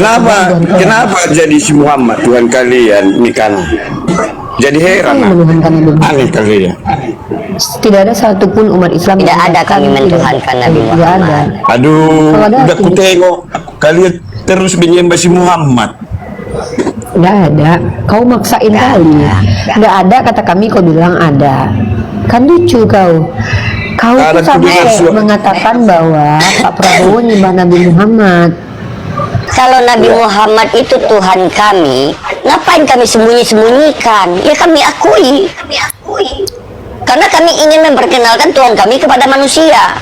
Kenapa? Kenapa jadi si Muhammad Tuhan kalian ini kan? Jadi heran, aneh kali ya. Tidak ada satupun umat Islam Tidak ada kami mentuhankan Nabi Tidak ada. Muhammad. Aduh, Kalau ada udah ku tidak- tengok kalian terus menyembah si Muhammad. Nggak ada. Kau maksain kali. Nggak ada kata kami, kau bilang ada. Kan lucu kau. Kau Karena tuh sampai aku dengar mengatakan bahwa Pak Prabowo nyembah Nabi Muhammad. Kalau Nabi Muhammad itu Tuhan kami, ngapain kami sembunyi-sembunyikan? Ya kami akui. Karena kami ingin memperkenalkan Tuhan kami kepada manusia.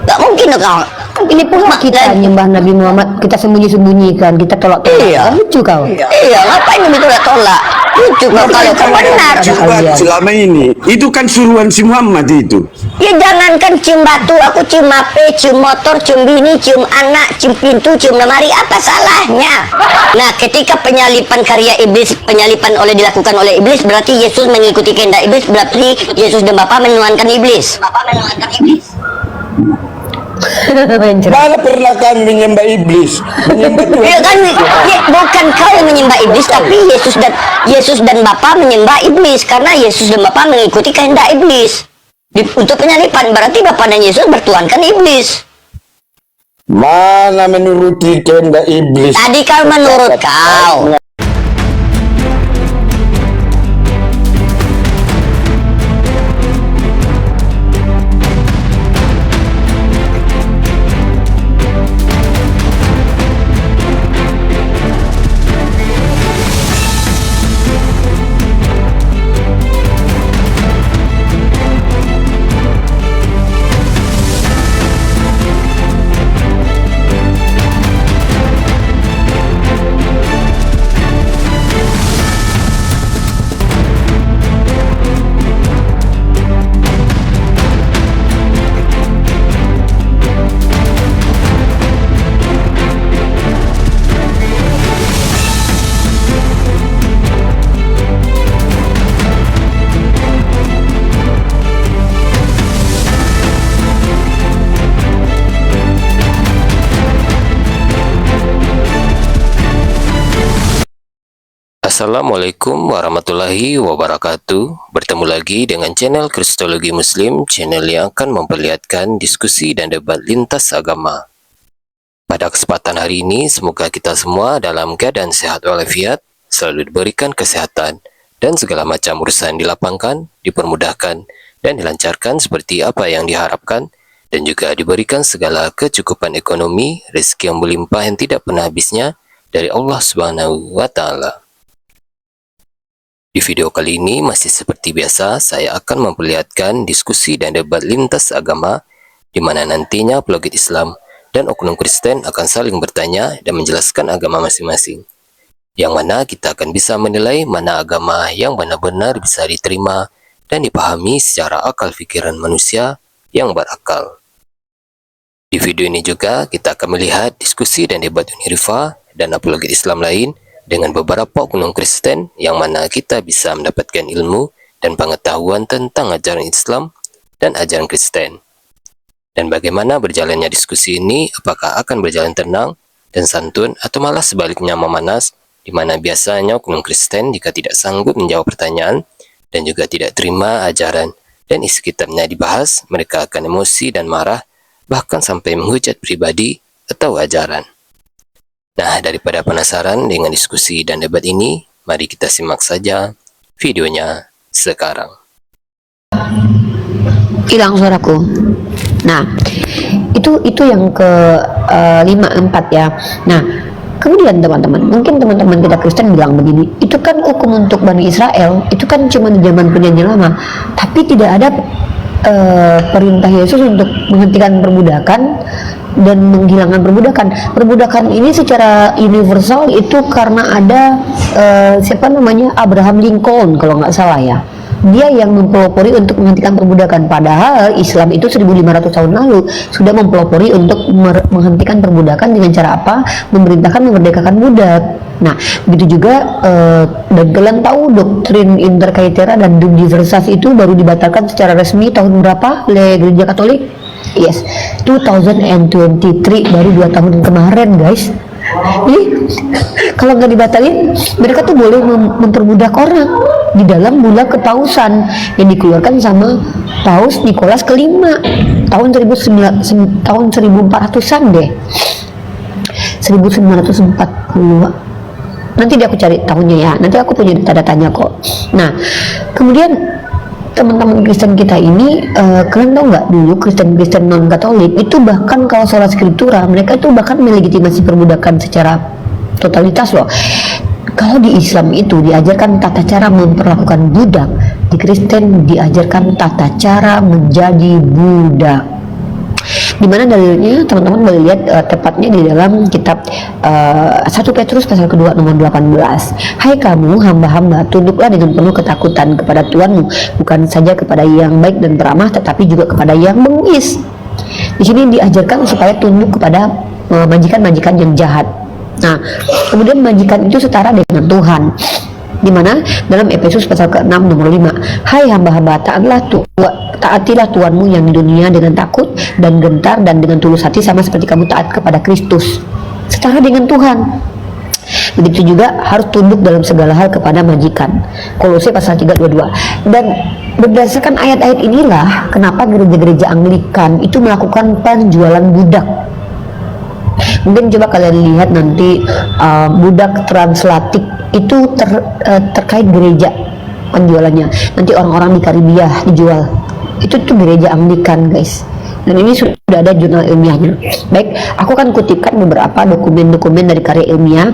Gak mungkin dong. Ini pula kita nyembah Nabi Muhammad, kita sembunyi-sembunyikan, kita tolak-tolak. Iya. Kan lucu kau. Iya, ngapain kami tolak-tolak? Lucu kau kalau kau benar. Coba selama ini, itu kan suruhan si Muhammad itu. Ya jangankan cium batu, aku cium HP, cium motor, cium bini, cium anak, cium pintu, cium lemari, apa salahnya? Nah, ketika penyalipan karya iblis, penyalipan dilakukan oleh iblis, berarti Yesus mengikuti kehendak iblis, berarti Yesus dan Bapa menuhankan iblis. Mana pernah kami menyembah iblis? Menyembah Tuhan. Ya kan, ya, bukan kau yang menyembah iblis, tapi Yesus dan Bapa menyembah iblis karena Yesus dan Bapa mengikuti kehendak iblis. Untuk penyalipan berarti Bapa dan Yesus bertuhankan iblis. Mana menuruti kehendak iblis? Tadi kan menurut kau. Assalamualaikum warahmatullahi wabarakatuh. Bertemu lagi dengan channel Kristologi Muslim, channel yang akan memperlihatkan diskusi dan debat lintas agama. Pada kesempatan hari ini, semoga kita semua dalam keadaan sehat walafiat, selalu diberikan kesehatan, dan segala macam urusan dilapangkan, dipermudahkan, dan dilancarkan seperti apa yang diharapkan, dan juga diberikan segala kecukupan ekonomi, rezeki yang melimpah yang tidak pernah habisnya dari Allah Subhanahu wa Ta'ala. Di video kali ini masih seperti biasa, saya akan memperlihatkan diskusi dan debat lintas agama di mana nantinya apologet Islam dan oknum Kristen akan saling bertanya dan menjelaskan agama masing-masing. Yang mana kita akan bisa menilai mana agama yang benar-benar bisa diterima dan dipahami secara akal pikiran manusia yang berakal. Di video ini juga kita akan melihat diskusi dan debat Unirifa dan apologet Islam lain dengan beberapa oknum Kristen yang mana kita bisa mendapatkan ilmu dan pengetahuan tentang ajaran Islam dan ajaran Kristen. Dan bagaimana berjalannya diskusi ini, apakah akan berjalan tenang dan santun atau malah sebaliknya memanas, di mana biasanya oknum Kristen jika tidak sanggup menjawab pertanyaan dan juga tidak terima ajaran dan isi kitabnya dibahas, mereka akan emosi dan marah, bahkan sampai menghujat pribadi atau ajaran. Nah, daripada penasaran dengan diskusi dan debat ini, mari kita simak saja videonya sekarang. Hilang suaraku. Nah, itu yang ke 54 ya. Nah, kemudian teman-teman, mungkin teman-teman kita Kristen bilang begini, itu kan hukum untuk Bani Israel, itu kan cuma di zaman perjanjian lama, tapi tidak ada perintah Yesus untuk menghentikan perbudakan dan menghilangkan perbudakan. Perbudakan ini secara universal itu karena ada siapa namanya, Abraham Lincoln kalau nggak salah ya. Dia yang mempelopori untuk menghentikan perbudakan, padahal Islam itu 1500 tahun lalu sudah mempelopori untuk menghentikan perbudakan dengan cara apa? Memerintahkan memerdekakan budak. Nah, begitu juga dan kalian tahu doktrin interkaitera dan diversas itu baru dibatalkan secara resmi tahun berapa oleh Gereja Katolik? Yes, 2023 baru 2 tahun kemarin guys. Jadi kalau nggak dibatalin, mereka tuh boleh memperbudak orang di dalam bulan kepausan yang dikeluarkan sama Paus Nikolas kelima tahun 1400-an deh, 1942. Nanti aku cari tahunnya ya, nanti aku punya data-datanya kok. Nah, kemudian teman-teman Kristen kita ini, kalian tahu nggak dulu Kristen-Kristen non-Katolik itu bahkan kalau soal skriptura mereka itu bahkan melegitimasi perbudakan secara totalitas loh. Kalau di Islam itu diajarkan tata cara memperlakukan budak, di Kristen diajarkan tata cara menjadi budak. Dimana dalilnya teman-teman boleh lihat tepatnya di dalam kitab 1 Petrus pasal kedua nomor 18. Hai kamu hamba-hamba, tunduklah dengan penuh ketakutan kepada Tuhanmu, bukan saja kepada yang baik dan beramah, tetapi juga kepada yang bengis. Di sini diajarkan supaya tunduk kepada majikan-majikan yang jahat. Nah, kemudian majikan itu setara dengan Tuhan. Di mana dalam Efesus pasal ke-6 nomor 5, hai hamba-hamba, taatilah Tuhanmu yang di dunia dengan takut dan gentar dan dengan tulus hati, sama seperti kamu taat kepada Kristus. Setara dengan Tuhan. Begitu juga harus tunduk dalam segala hal kepada majikan. Kolose pasal 3:22. Dan berdasarkan ayat-ayat inilah kenapa gereja-gereja Anglikan itu melakukan penjualan budak. Mungkin coba kalian lihat nanti budak translatik itu terkait gereja penjualannya. Nanti orang-orang di Karibia dijual. Itu tuh gereja Anglikan guys. Dan ini sudah ada jurnal ilmiahnya. Baik, aku akan kutipkan beberapa dokumen-dokumen dari karya ilmiah.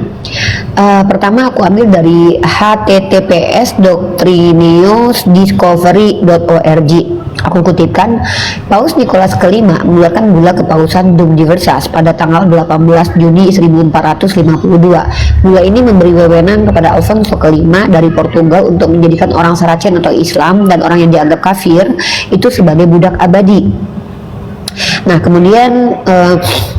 Pertama aku ambil dari https://doctrineosdiscovery.org. Aku kutipkan, Paus Nikolas kelima mengeluarkan bulla kepausan Dum Diversas pada tanggal 18 Juni 1452. Bulla ini memberi wewenang kepada Alfonso kelima dari Portugal untuk menjadikan orang Saracen atau Islam dan orang yang dianggap kafir itu sebagai budak abadi. Nah, kemudian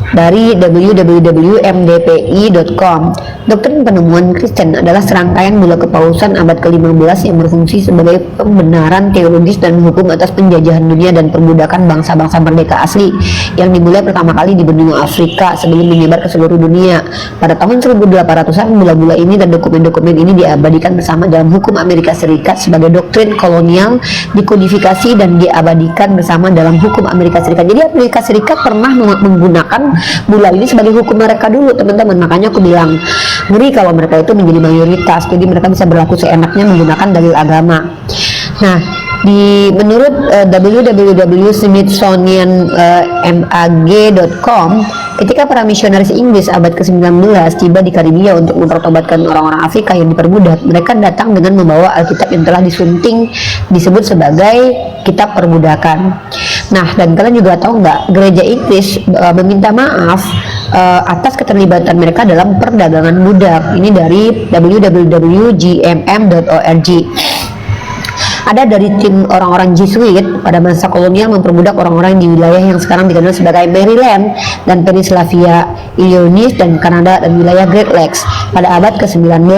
dari www.mdpi.com, doktrin penemuan Kristen adalah serangkaian bulla kepausan abad ke-15 yang berfungsi sebagai pembenaran teologis dan hukum atas penjajahan dunia dan perbudakan bangsa-bangsa merdeka asli yang dimulai pertama kali di benua Afrika sebelum menyebar ke seluruh dunia. Pada tahun 1800-an, bulla-bulla ini dan dokumen-dokumen ini diabadikan bersama dalam hukum Amerika Serikat sebagai doktrin kolonial, dikodifikasi dan diabadikan bersama dalam hukum Amerika Serikat. Jadi Amerika Serikat pernah menggunakan bulla ini sebagai hukum mereka dulu, teman-teman. Makanya aku bilang ngeri kalau mereka itu menjadi mayoritas, jadi mereka bisa berlaku seenaknya menggunakan dalil agama. Nah, menurut www.smithsonianmag.com, ketika para misionaris Inggris abad ke-19 tiba di Karibia untuk mempertobatkan orang-orang Afrika yang diperbudak, mereka datang dengan membawa Alkitab yang telah disunting disebut sebagai kitab perbudakan. Nah, dan kalian juga tahu nggak, gereja Inggris meminta maaf atas keterlibatan mereka dalam perdagangan budak. Ini dari www.gmm.org. Ada dari tim orang-orang Jesuit pada masa kolonial memperbudak orang-orang di wilayah yang sekarang dikenal sebagai Maryland dan Pennsylvania, Illinois dan Kanada dan wilayah Great Lakes pada abad ke-19.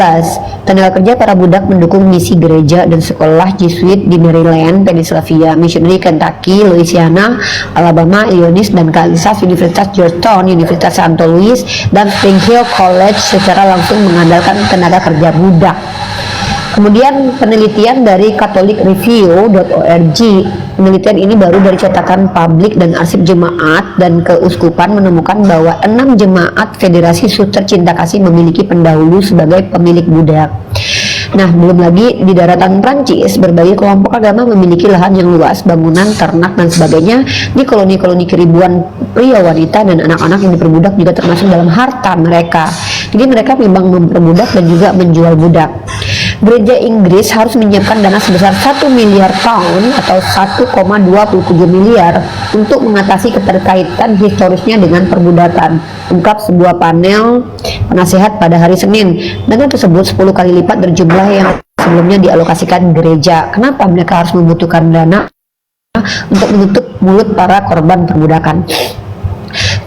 Tenaga kerja para budak mendukung misi gereja dan sekolah Jesuit di Maryland, Pennsylvania, Missionary Kentucky, Louisiana, Alabama, Illinois dan Kansas, Universitas Georgetown, Universitas Santo Louis dan Spring Hill College secara langsung mengandalkan tenaga kerja budak. Kemudian penelitian dari catholicreview.org, penelitian ini baru dari catatan publik dan arsip jemaat dan keuskupan menemukan bahwa 6 jemaat Federasi Suster Cinta Kasih memiliki pendahulu sebagai pemilik budak. Nah, belum lagi di daratan Prancis, berbagai kelompok agama memiliki lahan yang luas, bangunan, ternak, dan sebagainya. Di koloni-koloni keribuan pria, wanita, dan anak-anak yang diperbudak juga termasuk dalam harta mereka. Jadi mereka memang memperbudak dan juga menjual budak. Gereja Inggris harus menyiapkan dana sebesar 1 miliar pound atau 1,27 miliar untuk mengatasi keterkaitan historisnya dengan perbudakan, ungkap sebuah panel penasehat pada hari Senin. Dana tersebut 10 kali lipat dari jumlah yang sebelumnya dialokasikan gereja. Kenapa mereka harus membutuhkan dana untuk menutup mulut para korban perbudakan?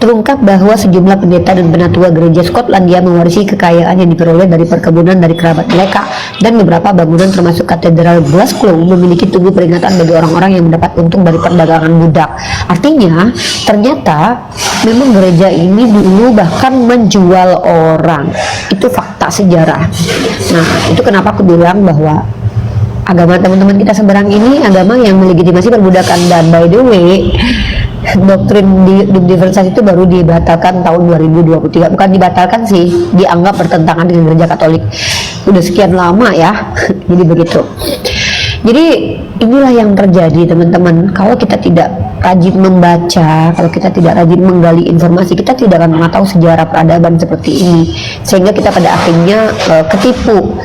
terungkap bahwa sejumlah pendeta dan penatua gereja Skotlandia mewarisi kekayaan yang diperoleh dari perkebunan dari kerabat mereka, dan beberapa bangunan termasuk katedral Glasgow memiliki tugu peringatan bagi orang-orang yang mendapat untung dari perdagangan budak. Artinya, ternyata memang gereja ini dulu bahkan menjual orang. Itu fakta sejarah. Nah, itu kenapa aku bilang bahwa agama teman-teman kita seberang ini agama yang melegitimasi perbudakan. Dan by the way, doktrin diversasi itu baru dibatalkan tahun 2023. Bukan dibatalkan sih, dianggap bertentangan dengan gereja Katolik. Udah sekian lama ya. Jadi begitu. Jadi inilah yang terjadi teman-teman. Kalau kita tidak rajin membaca, kalau kita tidak rajin menggali informasi, kita tidak akan mengetahui sejarah peradaban seperti ini. Sehingga kita pada akhirnya ketipu.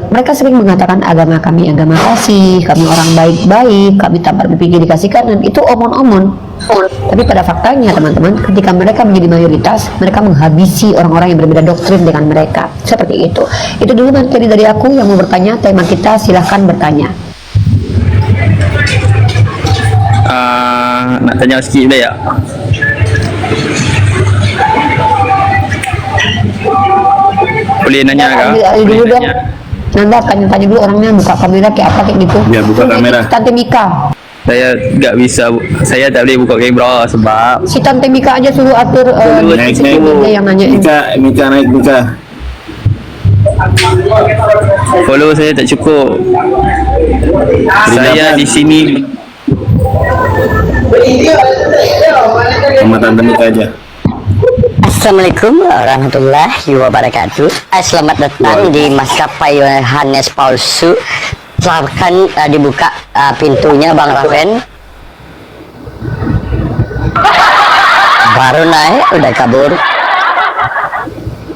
Mereka sering mengatakan agama kami agama kasih, kami orang baik-baik, kami tanpa berpikir dikasih kanan. Itu omon-omon. Tapi pada faktanya teman-teman, ketika mereka menjadi mayoritas, mereka menghabisi orang-orang yang berbeda doktrin dengan mereka. Seperti itu. Itu dulu materi dari aku. Yang mau bertanya, tema kita silahkan bertanya. Nak tanya sikit dah ya. Boleh nanya kah? Ambil dulu dong. Nanda tanya dulu orangnya, buka kamera kayak apa kayak gitu. Ya, buka kamera. Tante Mika. Saya tak bisa, saya tak boleh buka kamera sebab Si Tante Mika aja suruh atur naik dia yang nanya. Mika naik Mika. Follow saya tak cukup. Saya di sini sama Tante Mika aja. Assalamualaikum warahmatullahi wabarakatuh. Selamat datang di maskapai Yohanes Palsu. Silahkan dibuka pintunya Bang Raven. Baru naik udah kabur.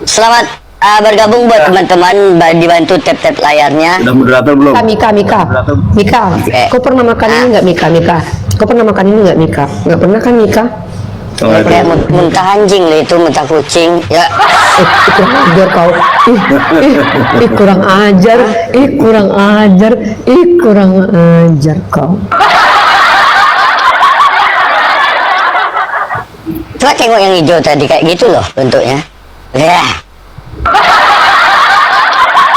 Selamat bergabung buat teman-teman, dibantu tap-tap layarnya. Udah moderator belum? Mika, kau pernah makan ini nggak Mika? Kau pernah makan ini nggak Mika? Nggak pernah kan Mika? Kayak muntah anjing loh itu, muntah kucing ya. Kurang ajar kau. Kurang ajar. Kurang ajar kau. Coba tengok yang hijau tadi kayak gitu loh bentuknya. Ya.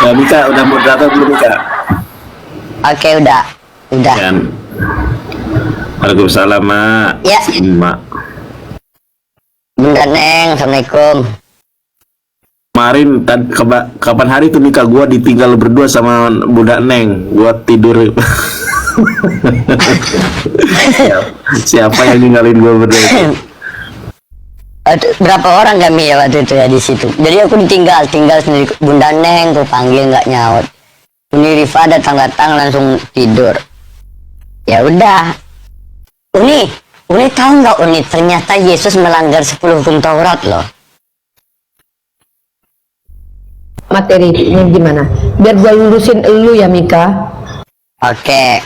Ya Mika, udah moderator belum Mika? Oke, udah. Kan. Waalaikumsalam Mak. Ya. Mak. Bunda Neng, Assalamualaikum. Kemarin kapan hari tuh Mika gua ditinggal berdua sama Bunda Neng, gua tidur. Siapa yang ninggalin gua berdua itu? Berapa orang kami ya waktu itu ya di situ. Jadi aku tinggal sendiri. Bunda Neng aku panggil nggak nyaut. Uni Rifa datang langsung tidur. Ya udah. Uni tahu nggak Uni, ternyata Yesus melanggar 10 hukum Taurat loh. Materi ini gimana? Biar gua lurusin elu ya Mika. Oke.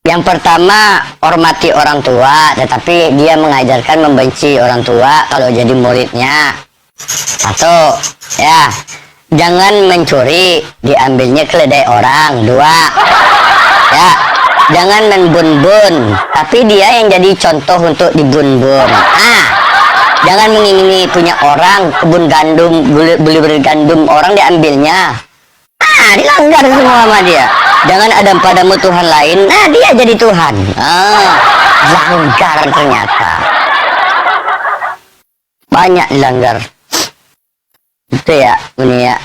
Yang pertama, hormati orang tua, tetapi dia mengajarkan membenci orang tua kalau jadi muridnya. Satu, ya, jangan mencuri, diambilnya keledai orang. Dua, ya, jangan menbun-bun, tapi dia yang jadi contoh untuk dibun-bun. Jangan mengingini punya orang, kebun gandum, beli gandum orang diambilnya. Dilanggar semua sama dia. Jangan ada padamu Tuhan lain. Nah, dia jadi Tuhan. Langgar ternyata. Banyak dilanggar. Itu ya, ini ya.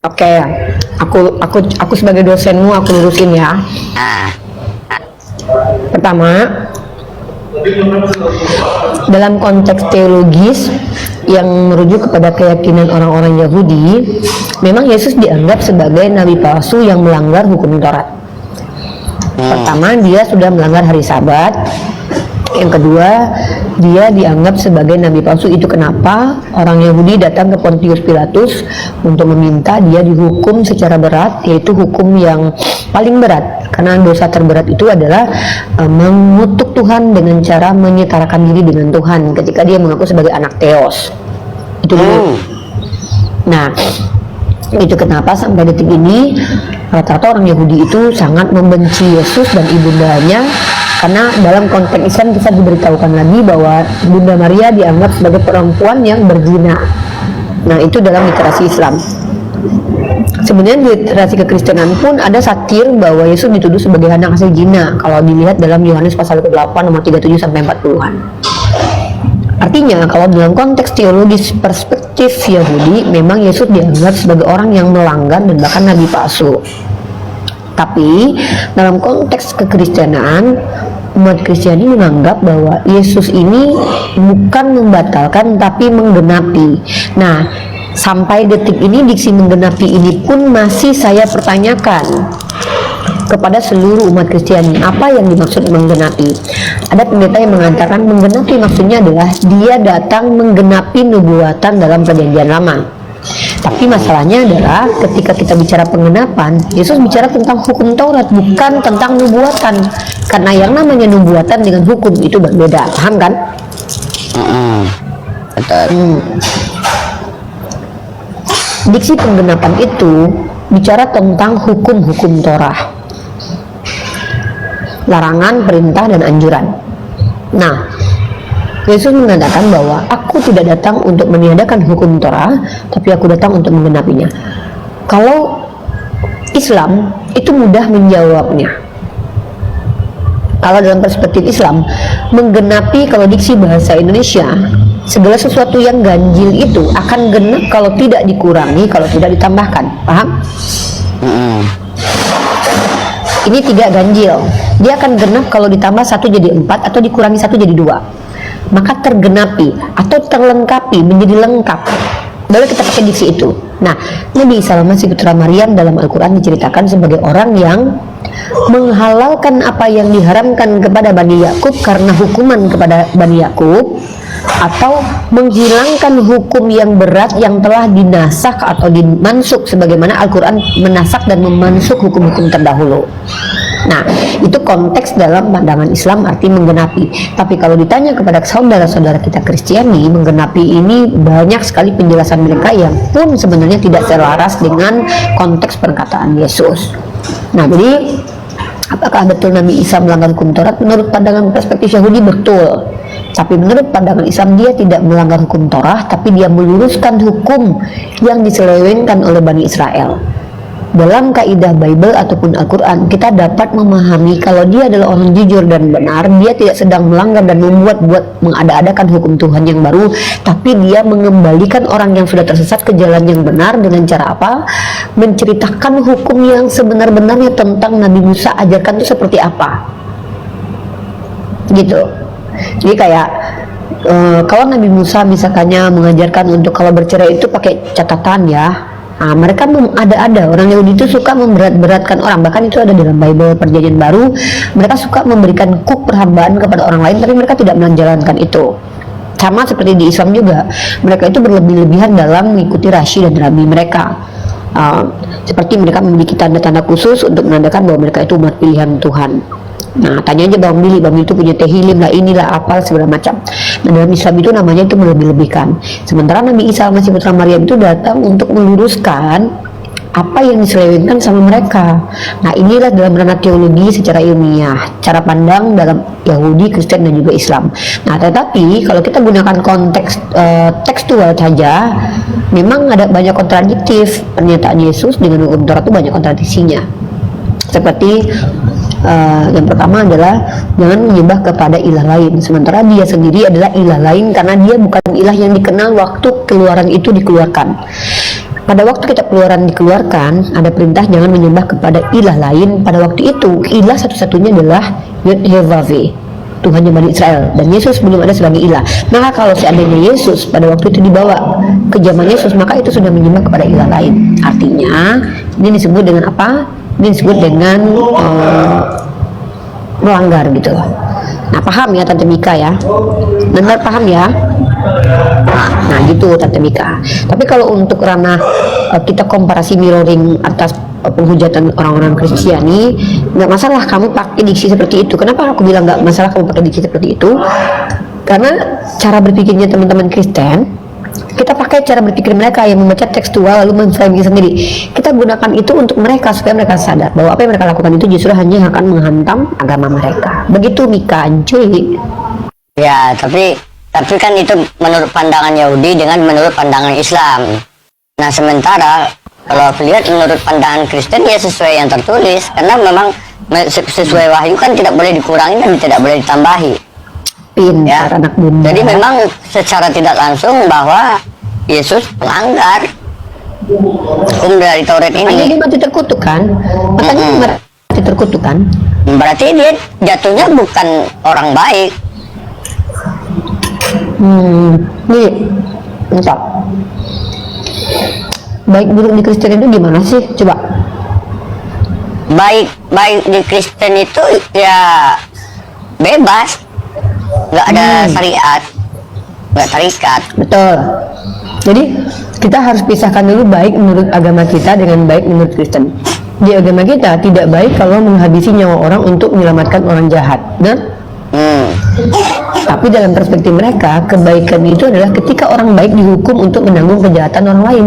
Oke, aku sebagai dosenmu aku lurusin ya. Pertama, dalam konteks teologis yang merujuk kepada keyakinan orang-orang Yahudi, memang Yesus dianggap sebagai nabi palsu yang melanggar hukum Taurat. Pertama, dia sudah melanggar hari Sabat. Yang kedua, dia dianggap sebagai nabi palsu. Itu kenapa orang Yahudi datang ke Pontius Pilatus untuk meminta dia dihukum secara berat, yaitu hukum yang paling berat, karena dosa terberat itu adalah mengutuk Tuhan dengan cara menyetarakan diri dengan Tuhan ketika dia mengaku sebagai anak Theos. Itu dulu. Nah, Itu kenapa sampai detik ini rata-rata orang Yahudi itu sangat membenci Yesus dan ibundanya, karena dalam konteks Islam kita diberitahukan lagi bahwa Bunda Maria dianggap sebagai perempuan yang berzina. Nah, itu dalam literasi Islam. Sebenarnya di literasi kekristenan pun ada satir bahwa Yesus dituduh sebagai anak hasil zina kalau dilihat dalam Yohanes pasal ke-8 nomor 37 sampai 40-an. Artinya kalau dalam konteks teologis perspektif Yahudi, memang Yesus dianggap sebagai orang yang melanggar dan bahkan nabi palsu. Tapi dalam konteks kekristenan, umat Kristiani menganggap bahwa Yesus ini bukan membatalkan tapi menggenapi. Nah, sampai detik ini diksi menggenapi ini pun masih saya pertanyakan kepada seluruh umat Kristiani, apa yang dimaksud menggenapi. Ada pendeta yang mengatakan menggenapi maksudnya adalah dia datang menggenapi nubuatan dalam perjanjian lama. Tapi masalahnya adalah ketika kita bicara penggenapan, Yesus bicara tentang hukum Taurat, bukan tentang nubuatan. Karena yang namanya nubuatan dengan hukum itu berbeda, paham kan? Diksi penggenapan itu bicara tentang hukum-hukum Torah, larangan, perintah, dan anjuran. Nah, Yesus mengatakan bahwa aku tidak datang untuk meniadakan hukum Torah, tapi aku datang untuk menggenapinya. Kalau Islam itu mudah menjawabnya. Kalau dalam perspektif Islam, menggenapi kalau diksi bahasa Indonesia, segala sesuatu yang ganjil itu akan genap kalau tidak dikurangi, kalau tidak ditambahkan. Paham? Ini tidak ganjil. Dia akan genap kalau ditambah 1 jadi 4 atau dikurangi 1 jadi 2. Maka tergenapi atau terlengkapi, menjadi lengkap. Boleh kita pakai diksi itu. Nah, Nabi Isa Al-Masih putra Maryam dalam Al-Quran diceritakan sebagai orang yang menghalalkan apa yang diharamkan kepada Bani Yakub karena hukuman kepada Bani Yakub, atau menghilangkan hukum yang berat yang telah dinasak atau dimansuk sebagaimana Al-Quran menasak dan memansuk hukum-hukum terdahulu. Nah, itu konteks dalam pandangan Islam arti menggenapi. Tapi kalau ditanya kepada saudara-saudara kita Kristiani, menggenapi ini banyak sekali penjelasan mereka yang pun sebenarnya tidak selaras dengan konteks perkataan Yesus. Nah, jadi apakah betul Nabi Isa melanggar hukum Taurat? Menurut pandangan perspektif Yahudi betul. Tapi menurut pandangan Islam dia tidak melanggar hukum Torah, tapi dia meluruskan hukum yang diselewengkan oleh Bani Israel. Dalam kaidah Bible ataupun Al-Quran, kita dapat memahami kalau dia adalah orang jujur dan benar, dia tidak sedang melanggar dan membuat-buat mengada-adakan hukum Tuhan yang baru, tapi dia mengembalikan orang yang sudah tersesat ke jalan yang benar dengan cara apa? Menceritakan hukum yang sebenar-benarnya tentang Nabi Musa ajarkan itu seperti apa. Gitu. Jadi kayak kalau Nabi Musa misalkannya mengajarkan untuk kalau bercerai itu pakai catatan ya. Nah, mereka ada orang Yahudi itu suka memberat-beratkan orang, bahkan itu ada dalam Bible Perjanjian Baru. Mereka suka memberikan kuk perhambaan kepada orang lain, tapi mereka tidak menjalankan itu. Sama seperti di Islam juga, mereka itu berlebih-lebihan dalam mengikuti rasyi dan rabi mereka. Seperti mereka memiliki tanda-tanda khusus untuk menandakan bahwa mereka itu umat pilihan Tuhan. Nah, tanya aja Bang Billy itu punya tehilim lah, inilah apa segala macam. Nah, dalam Islam itu namanya itu melebih-lebihkan. Sementara Nabi Isa Al-Masih putra Maryam itu datang untuk meluruskan apa yang diselewengkan sama mereka. Nah, inilah dalam ranah teologi secara ilmiah, cara pandang dalam Yahudi, Kristen dan juga Islam. Nah, tetapi kalau kita gunakan konteks tekstual saja, memang ada banyak kontradiktif. Pernyataan Yesus dengan hukum Taurat itu banyak kontradiksinya. Seperti yang pertama adalah jangan menyembah kepada ilah lain, sementara dia sendiri adalah ilah lain karena dia bukan ilah yang dikenal waktu keluaran itu dikeluarkan. Pada waktu kita keluaran dikeluarkan, ada perintah jangan menyembah kepada ilah lain. Pada waktu itu ilah satu-satunya adalah Yud-Heh-Vav-Veh, Tuhannya Bani Israel, dan Yesus belum ada sebagai ilah. Maka kalau seandainya Yesus pada waktu itu dibawa ke zaman Yesus, maka itu sudah menyembah kepada ilah lain. Artinya ini disebut dengan apa? Ini disebut dengan melanggar gitu. Nah, paham ya Tante Mika ya? Benar paham ya? Nah gitu Tante Mika. Tapi kalau untuk ranah kita komparasi mirroring atas penghujatan orang-orang Kristiani, nggak masalah kamu pakai diksi seperti itu. Kenapa aku bilang nggak masalah kamu pakai diksi seperti itu? Karena cara berpikirnya teman-teman Kristen, kita pakai terkait cara berpikir mereka yang membaca tekstual lalu menframing sendiri. Kita gunakan itu untuk mereka supaya mereka sadar bahwa apa yang mereka lakukan itu justru hanya akan menghantam agama mereka. Begitu Mika, cuy. Ya, tapi kan itu menurut pandangan Yahudi dengan menurut pandangan Islam. Nah, sementara kalau aku lihat menurut pandangan Kristen ya sesuai yang tertulis, karena memang sesuai wahyu kan tidak boleh dikurangi dan tidak boleh ditambahi. Pintar Ya. anak bunda. Jadi memang secara tidak langsung bahwa Yesus pelanggar hukum dari Taurat makanya dia ini. mati terkutuk kan? Makanya dia mati terkutuk kan? Berarti dia jatuhnya bukan orang baik. Nih, bentar. Baik buruk di Kristen itu gimana sih? Coba. Baik di Kristen itu ya bebas, nggak ada syariat, nggak terikat. Betul. Jadi kita harus pisahkan dulu baik menurut agama kita dengan baik menurut Kristen. Di agama kita tidak baik kalau menghabisi nyawa orang untuk menyelamatkan orang jahat. Nah, tapi dalam perspektif mereka, kebaikan itu adalah ketika orang baik dihukum untuk menanggung kejahatan orang lain.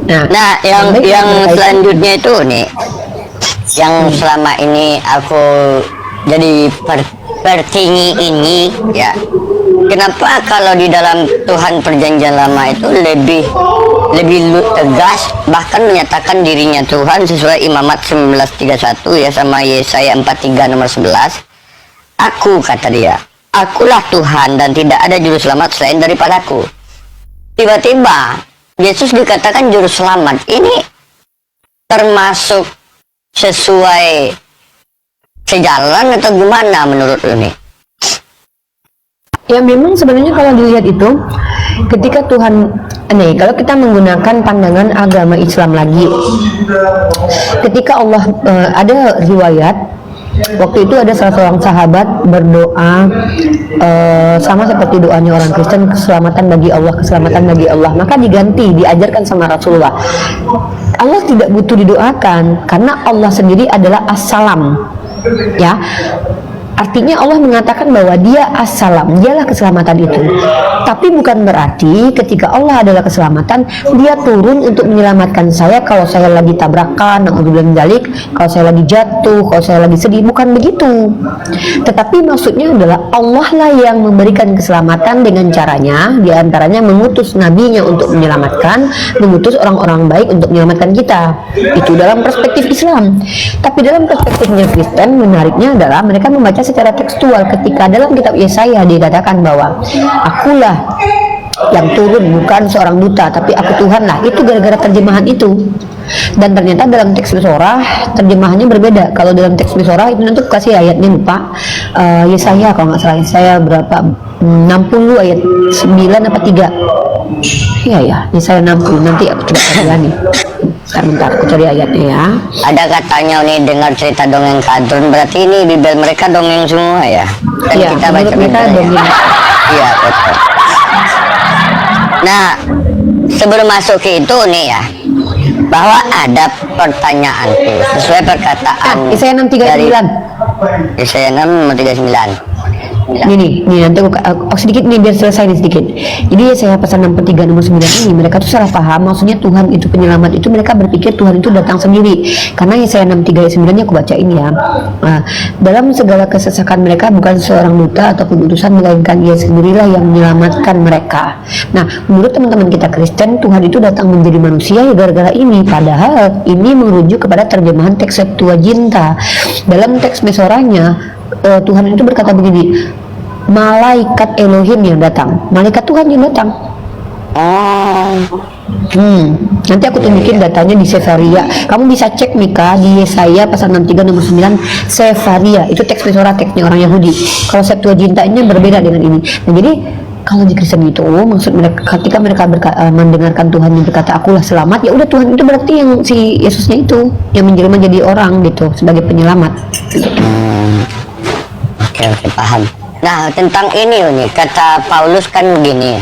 Nah, yang baik mereka selanjutnya itu nih, yang selama ini aku jadi pertinggi ini ya. Kenapa kalau di dalam Tuhan Perjanjian Lama itu lebih tegas, bahkan menyatakan dirinya Tuhan sesuai Imamat 19:31 ya, sama Yesaya 43 nomor 11. Aku, kata dia, akulah Tuhan dan tidak ada juru selamat selain daripadaku. Tiba-tiba Yesus dikatakan juru selamat. Ini termasuk sesuai sejalan atau gimana menurut lu nih? Ya memang sebenarnya kalau dilihat itu ketika Tuhan kalau kita menggunakan pandangan agama Islam lagi, ketika Allah ada riwayat waktu itu ada salah seorang sahabat berdoa sama seperti doanya orang Kristen, keselamatan bagi Allah, maka diganti, diajarkan sama Rasulullah. Allah tidak butuh didoakan karena Allah sendiri adalah As-Salam, ya. Artinya Allah mengatakan bahwa dia as-salam, dialah keselamatan itu. Tapi bukan berarti ketika Allah adalah keselamatan, dia turun untuk menyelamatkan saya kalau saya lagi tabrakan, kalau saya lagi jatuh, kalau saya lagi sedih, bukan begitu. Tetapi maksudnya adalah Allah lah yang memberikan keselamatan dengan caranya, diantaranya mengutus nabinya untuk menyelamatkan, mengutus orang-orang baik untuk menyelamatkan kita. Itu dalam perspektif Islam. Tapi dalam perspektifnya Kristen, menariknya adalah mereka membaca secara tekstual. Ketika dalam kitab Yesaya dikatakan bahwa akulah yang turun, bukan seorang duta, tapi aku Tuhan lah. Itu gara-gara terjemahan itu. Dan ternyata dalam teks Mesorah terjemahannya berbeda. Kalau dalam teks Mesorah itu nanti kasih ayatnya lupa. Yesaya kalau nggak salah, Yesaya berapa? 60 ayat 9 apa 3? Iya ya, Yesaya 60. Nanti aku coba cari nih. Bentar, aku cari ayatnya ya. Ada katanya nih, dengar cerita dongeng kadrun, berarti ini Bibel mereka dongeng semua ya? Dan Iya, kita baca menurut mereka Bibelnya. dongeng. Iya, betul. Nah, sebelum masuk ke itu nih ya, bahwa ada pertanyaanku sesuai perkataan Yesaya 6:39. Yesaya 6:39. Ini nanti aku sedikit nih biar selesai nih sedikit. Jadi saya pasal 63 nomor 9 ini mereka tuh salah paham, maksudnya Tuhan itu penyelamat itu, mereka berpikir Tuhan itu datang sendiri. Karena Yesaya 63 ayat 9 nya aku bacain ya. Dalam segala kesesakan mereka bukan seorang duta ataupun utusan, melainkan Ia sendirilah yang menyelamatkan mereka. Nah, menurut teman-teman kita Kristen, Tuhan itu datang menjadi manusia ya gara-gara ini. Padahal ini merujuk kepada terjemahan teks Septuaginta. Dalam teks Mesorahnya Tuhan itu berkata begini, malaikat Elohim yang datang, malaikat Tuhan yang datang. Nanti aku tunjukin datanya di Sefaria. Kamu bisa cek Mika di Yesaya pasal 63 nomor 9 Sefaria. Itu teks Mesorah, teksnya orang Yahudi. Kalau Septuagintanya berbeda dengan ini. Nah, jadi kalau di Kristen itu maksud mereka ketika mereka mendengarkan Tuhan yang berkata akulah selamat, ya udah Tuhan itu berarti yang si Yesusnya itu yang menjelma jadi orang gitu sebagai penyelamat. Oke, paham. Nah, tentang ini nih, kata Paulus kan begini,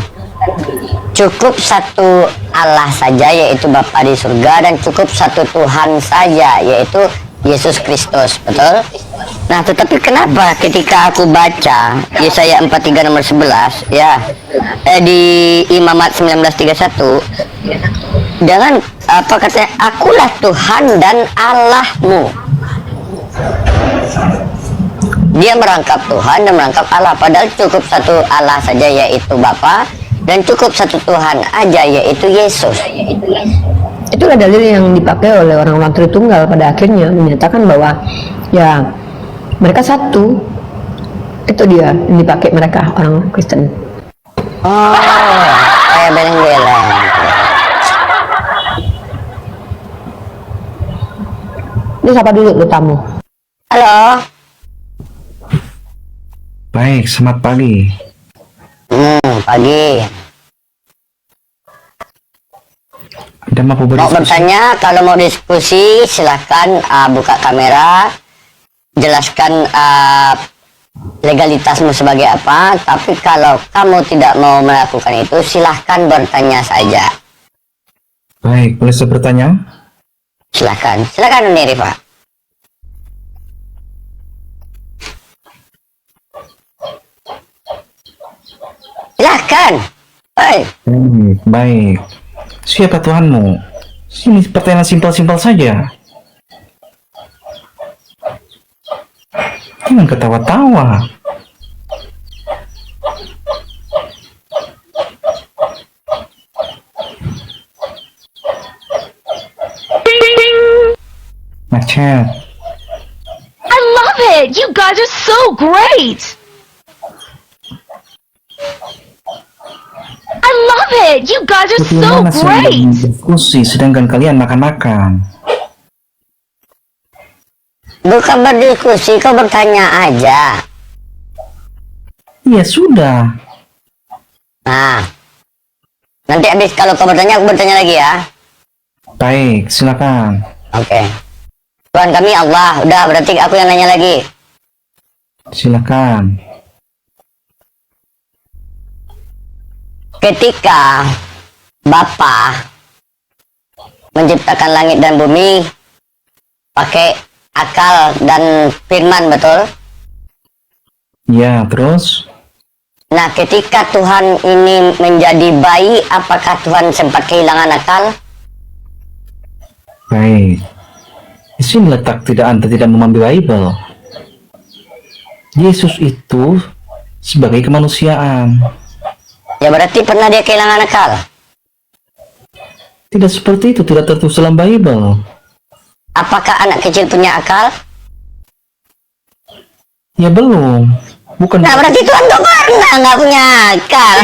cukup satu Allah saja yaitu Bapa di surga, dan cukup satu Tuhan saja yaitu Yesus Kristus, betul? Nah, tetapi kenapa ketika aku baca Yesaya 43 nomor 11 ya, di Imamat 1931, jangan apa katanya, akulah Tuhan dan Allahmu. Dia merangkap Tuhan dan merangkap Allah, padahal cukup satu Allah saja yaitu Bapa, dan cukup satu Tuhan aja yaitu Yesus. Itulah dalil yang dipakai oleh orang-orang Tritunggal pada akhirnya menyatakan bahwa ya mereka satu. Itu dia yang dipakai mereka orang Kristen. Oh, kayak beleng-beleng. Ini siapa dulu lu tamu? Halo. Baik, selamat pagi. Pagi. Ada mau Mau berdiskusi? bertanya, kalau mau diskusi silahkan buka kamera, jelaskan legalitasmu sebagai apa. Tapi kalau kamu tidak mau melakukan itu, silahkan bertanya saja. Baik, boleh saya bertanya? Silahkan nih Rifa. Silahkan. Baik. Siapa Tuhanmu? Ini pertanyaan simpel-simpel saja. Jangan ketawa-tawa. Macet. I love it! You guys are so great! I love it! You guys are so Bagaimana saya great! berdiskusi sedangkan kalian makan-makan? Bukan berdiskusi, kau bertanya aja. Ya sudah. Nah, nanti habis kalau kau bertanya, aku bertanya lagi ya. Baik, silakan. Oke. Tuhan kami Allah. Udah, berarti aku yang nanya lagi. Silakan. Ketika Bapa menciptakan langit dan bumi pakai akal dan firman, betul? Ya, terus? Nah, ketika Tuhan ini menjadi bayi, apakah Tuhan sempat kehilangan akal? Baik. Di sini letak Anda tidak memahami Bible. Yesus itu sebagai kemanusiaan. Ya berarti pernah dia kehilangan akal. Tidak seperti itu, tidak tertulis dalam Bible. Apakah anak kecil punya akal? Ya belum. Bukan. Nah, berarti Tuhan gak pernah nggak punya akal.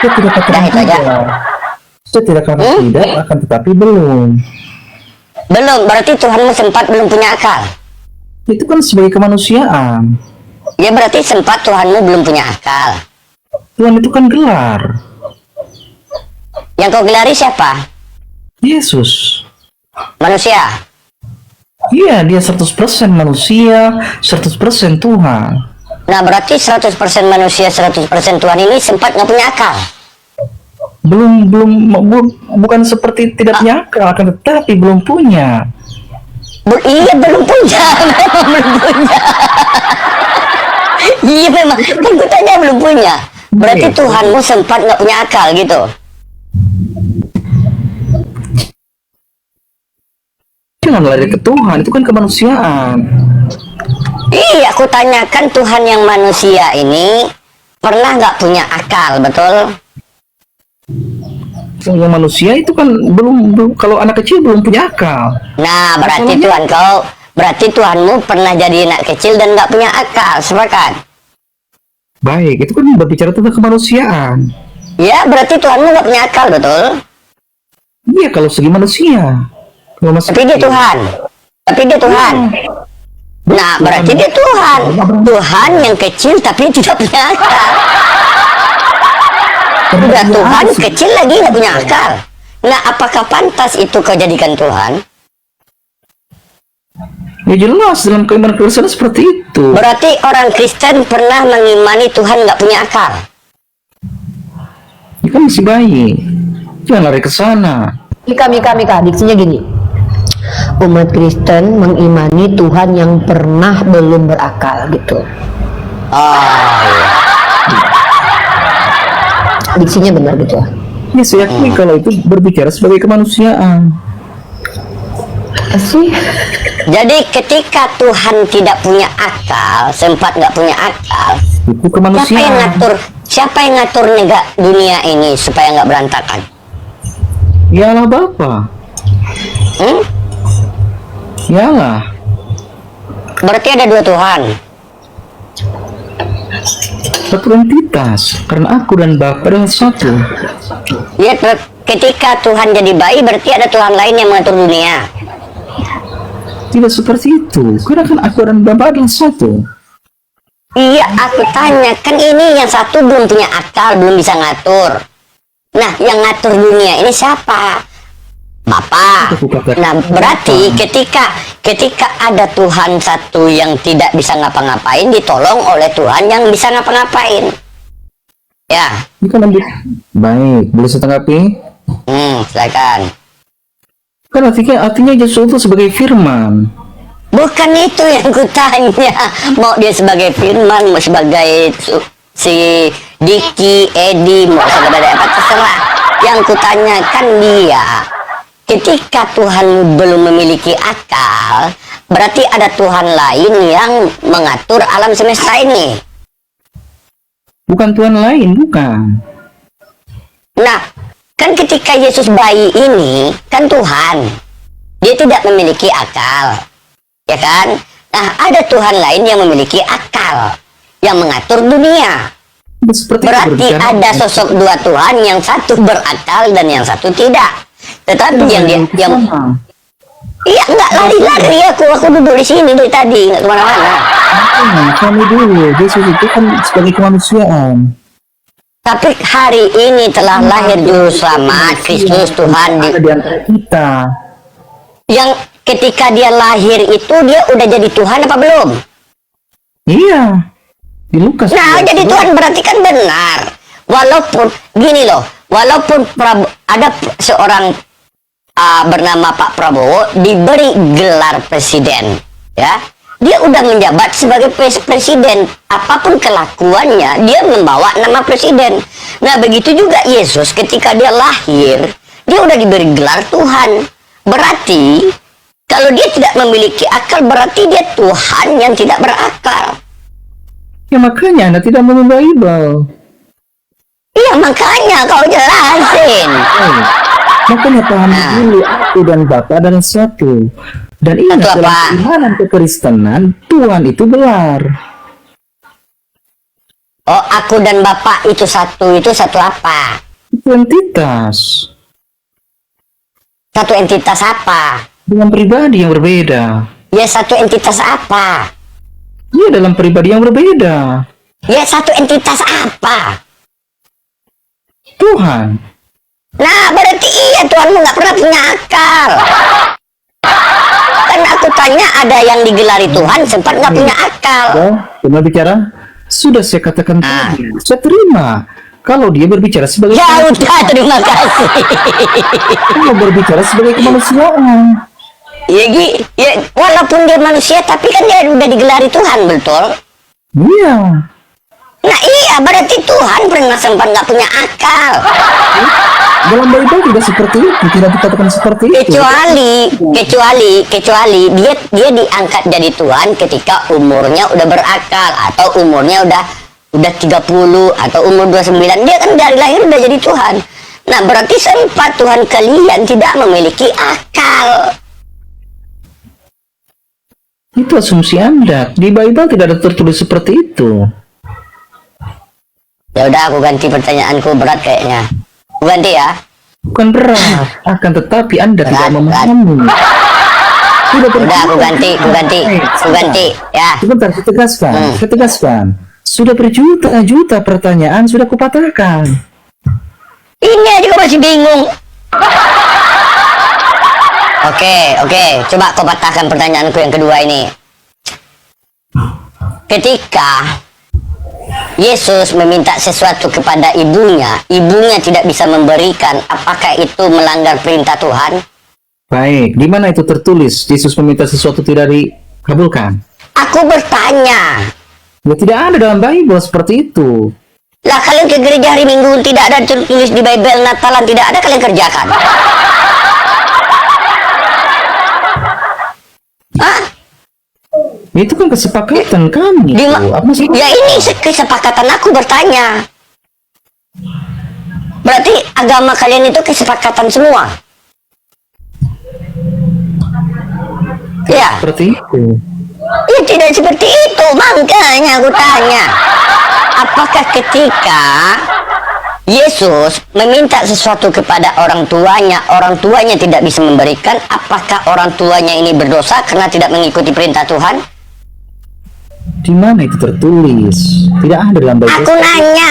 Saya tidak katakan Dah, itu aja. tidak. Saya tidak katakan tidak, akan tetapi belum. Belum, berarti Tuhanmu sempat belum punya akal. Itu kan sebagai kemanusiaan. Ya berarti sempat Tuhanmu belum punya akal. Tuhan itu kan gelar. Yang kau gelari siapa? Yesus. Manusia. Iya, dia 100% manusia, 100% Tuhan. Nah, berarti 100% manusia, 100% Tuhan ini sempat nggak punya akal. Bukan seperti tidak punya akal, akan tetapi belum punya. Iya, belum punya. Memang belum punya. Iya, memang. Kan gue tanya belum punya. Berarti Oke. Tuhanmu sempat nggak punya akal gitu. Jangan lari ke Tuhan, itu kan kemanusiaan. Iya, aku tanyakan Tuhan yang manusia ini pernah nggak punya akal, betul? Yang manusia itu kan belum, kalau anak kecil belum punya akal. Nah, berarti Tuhanmu pernah jadi anak kecil dan nggak punya akal, sepakat? Baik, itu kan berbicara tentang kemanusiaan. Ya, berarti Tuhanmu nggak punya akal, betul? Iya, kalau segi manusia. Kalau masih Tapi dia kecil. Tuhan. Tapi dia Tuhan. Nah, berarti dia Tuhan. Tuhan yang kecil tapi tidak punya akal. Udah Tuhan kecil lagi nggak punya akal. Nah, apakah pantas itu kau jadikan Tuhan? Ya jelas, dalam keimanan Kristen seperti itu. Berarti orang Kristen pernah mengimani Tuhan nggak punya akal. Dia kan masih bayi. Jangan lari ke sana. Mika, diksinya gini. umat Kristen mengimani Tuhan yang pernah belum berakal gitu. Diksinya benar gitu ya. Ya saya yakini kalau itu berbicara sebagai kemanusiaan. Apa sih? Jadi ketika Tuhan tidak punya akal, sempat nggak punya akal, Itu kemanusiaan. siapa yang ngatur dunia ini supaya nggak berantakan? Yalah Bapa. Yalah. Berarti ada dua Tuhan. Satu entitas. Karena aku dan Bapa adalah satu. Ya, ketika Tuhan jadi bayi, berarti ada Tuhan lain yang mengatur dunia. Tidak seperti itu. Karena kan aku dan Bapa adalah satu. Iya, aku tanya, kan ini yang satu belum punya akal, belum bisa ngatur. Nah, yang ngatur dunia ini siapa? Bapa. Nah, berarti ketika ada Tuhan satu yang tidak bisa ngapa-ngapain, ditolong oleh Tuhan yang bisa ngapa-ngapain. Ya. Ini kan lebih baik. Boleh saya tanggapi? Silakan. Kan artinya Yesus itu sebagai firman. Bukan itu yang kutanya. Mau dia sebagai firman, mau sebagai si Diki, Edi, mau sebagai apa terserah. Yang kutanyakan dia, ketika Tuhan belum memiliki akal, berarti ada Tuhan lain yang mengatur alam semesta ini. Bukan Tuhan lain, bukan. Nah, kan ketika Yesus bayi ini, kan Tuhan. Dia tidak memiliki akal. Ya kan? Nah, ada Tuhan lain yang memiliki akal. Yang mengatur dunia. Berarti ada sosok dua Tuhan, yang satu berakal dan yang satu tidak. Tetapi yang iya, nggak lari-lari aku duduk di sini dari tadi, nggak kemana-mana. Kami dulu, Yesus itu kan sebagai kemanusiaan. Tapi hari ini telah lahir juru selamat Kristus Tuhan di antara kita. Yang ketika dia lahir itu dia udah jadi Tuhan apa belum? Iya. Di Lukas. Nah, jadi Tuhan berarti kan benar. Walaupun gini loh, walaupun ada seorang bernama Pak Prabowo diberi gelar presiden, ya, dia udah menjabat sebagai presiden. Apapun kelakuannya, dia membawa nama presiden. Nah, begitu juga Yesus ketika dia lahir, dia udah diberi gelar Tuhan. Berarti kalau dia tidak memiliki akal, berarti dia Tuhan yang tidak berakal. Ya makanya Anda tidak mau Bible. Iya, makanya kau jelasin. Makanya pahami dulu, aku dan Bapa adalah satu. Dan ingat dalam imanan kekristenan, Tuhan itu gelar. Oh, aku dan Bapa itu satu apa? Itu entitas. Satu entitas apa? Dengan pribadi yang berbeda. Ya, satu entitas apa? Ya, dalam pribadi yang berbeda. Ya, satu entitas apa? Tuhan. Nah, berarti iya Tuhanmu nggak pernah punya akal. Kan aku tanya, ada yang digelari Tuhan sempat nggak punya akal. Ya, benar bicara. Sudah saya katakan tadi. Saya terima. Kalau dia berbicara sebagai ya udah, terima kasih. Kalau berbicara sebagai kemanusiaan. Ya, walaupun dia manusia, tapi kan dia udah digelari Tuhan, betul? Iya. Nah iya, berarti Tuhan pernah sempat nggak punya akal. Dalam Bible tidak seperti itu, tidak dikatakan seperti itu. Kecuali dia diangkat jadi Tuhan ketika umurnya udah berakal, atau umurnya udah 30 atau umur 29. Dia kan dari lahir udah jadi Tuhan. Nah, berarti sempat Tuhan kalian tidak memiliki akal. Itu asumsi Anda. Di Bible tidak ada tertulis seperti itu. Ya udah, aku ganti pertanyaanku, berat kayaknya. Aku ganti ya. Bukan berat, akan tetapi Anda tidak memahami. Udah, aku ganti ya. Sebentar, saya tegaskan. Sudah berjuta-juta pertanyaan sudah kupatahkan. Ini aja kau masih bingung. Oke, coba kau patahkan pertanyaanku yang kedua ini. Ketika Yesus meminta sesuatu kepada ibunya tidak bisa memberikan, apakah itu melanggar perintah Tuhan? Baik, di mana itu tertulis Yesus meminta sesuatu tidak dikabulkan? Aku bertanya. Ya tidak ada dalam Bible seperti itu. Lah kalian ke gereja hari Minggu tidak ada tertulis di Bible, Natalan tidak ada, kalian kerjakan. Hah? Itu kan kesepakatan kami. Di tuh. Apa sih? Ya ini kesepakatan aku bertanya. Berarti agama kalian itu kesepakatan semua. Ya. Seperti itu. Ya tidak seperti itu, makanya aku tanya. Apakah ketika Yesus meminta sesuatu kepada orang tuanya tidak bisa memberikan, apakah orang tuanya ini berdosa karena tidak mengikuti perintah Tuhan? Di mana itu tertulis? Tidak ada dalam Bible. Aku nanya.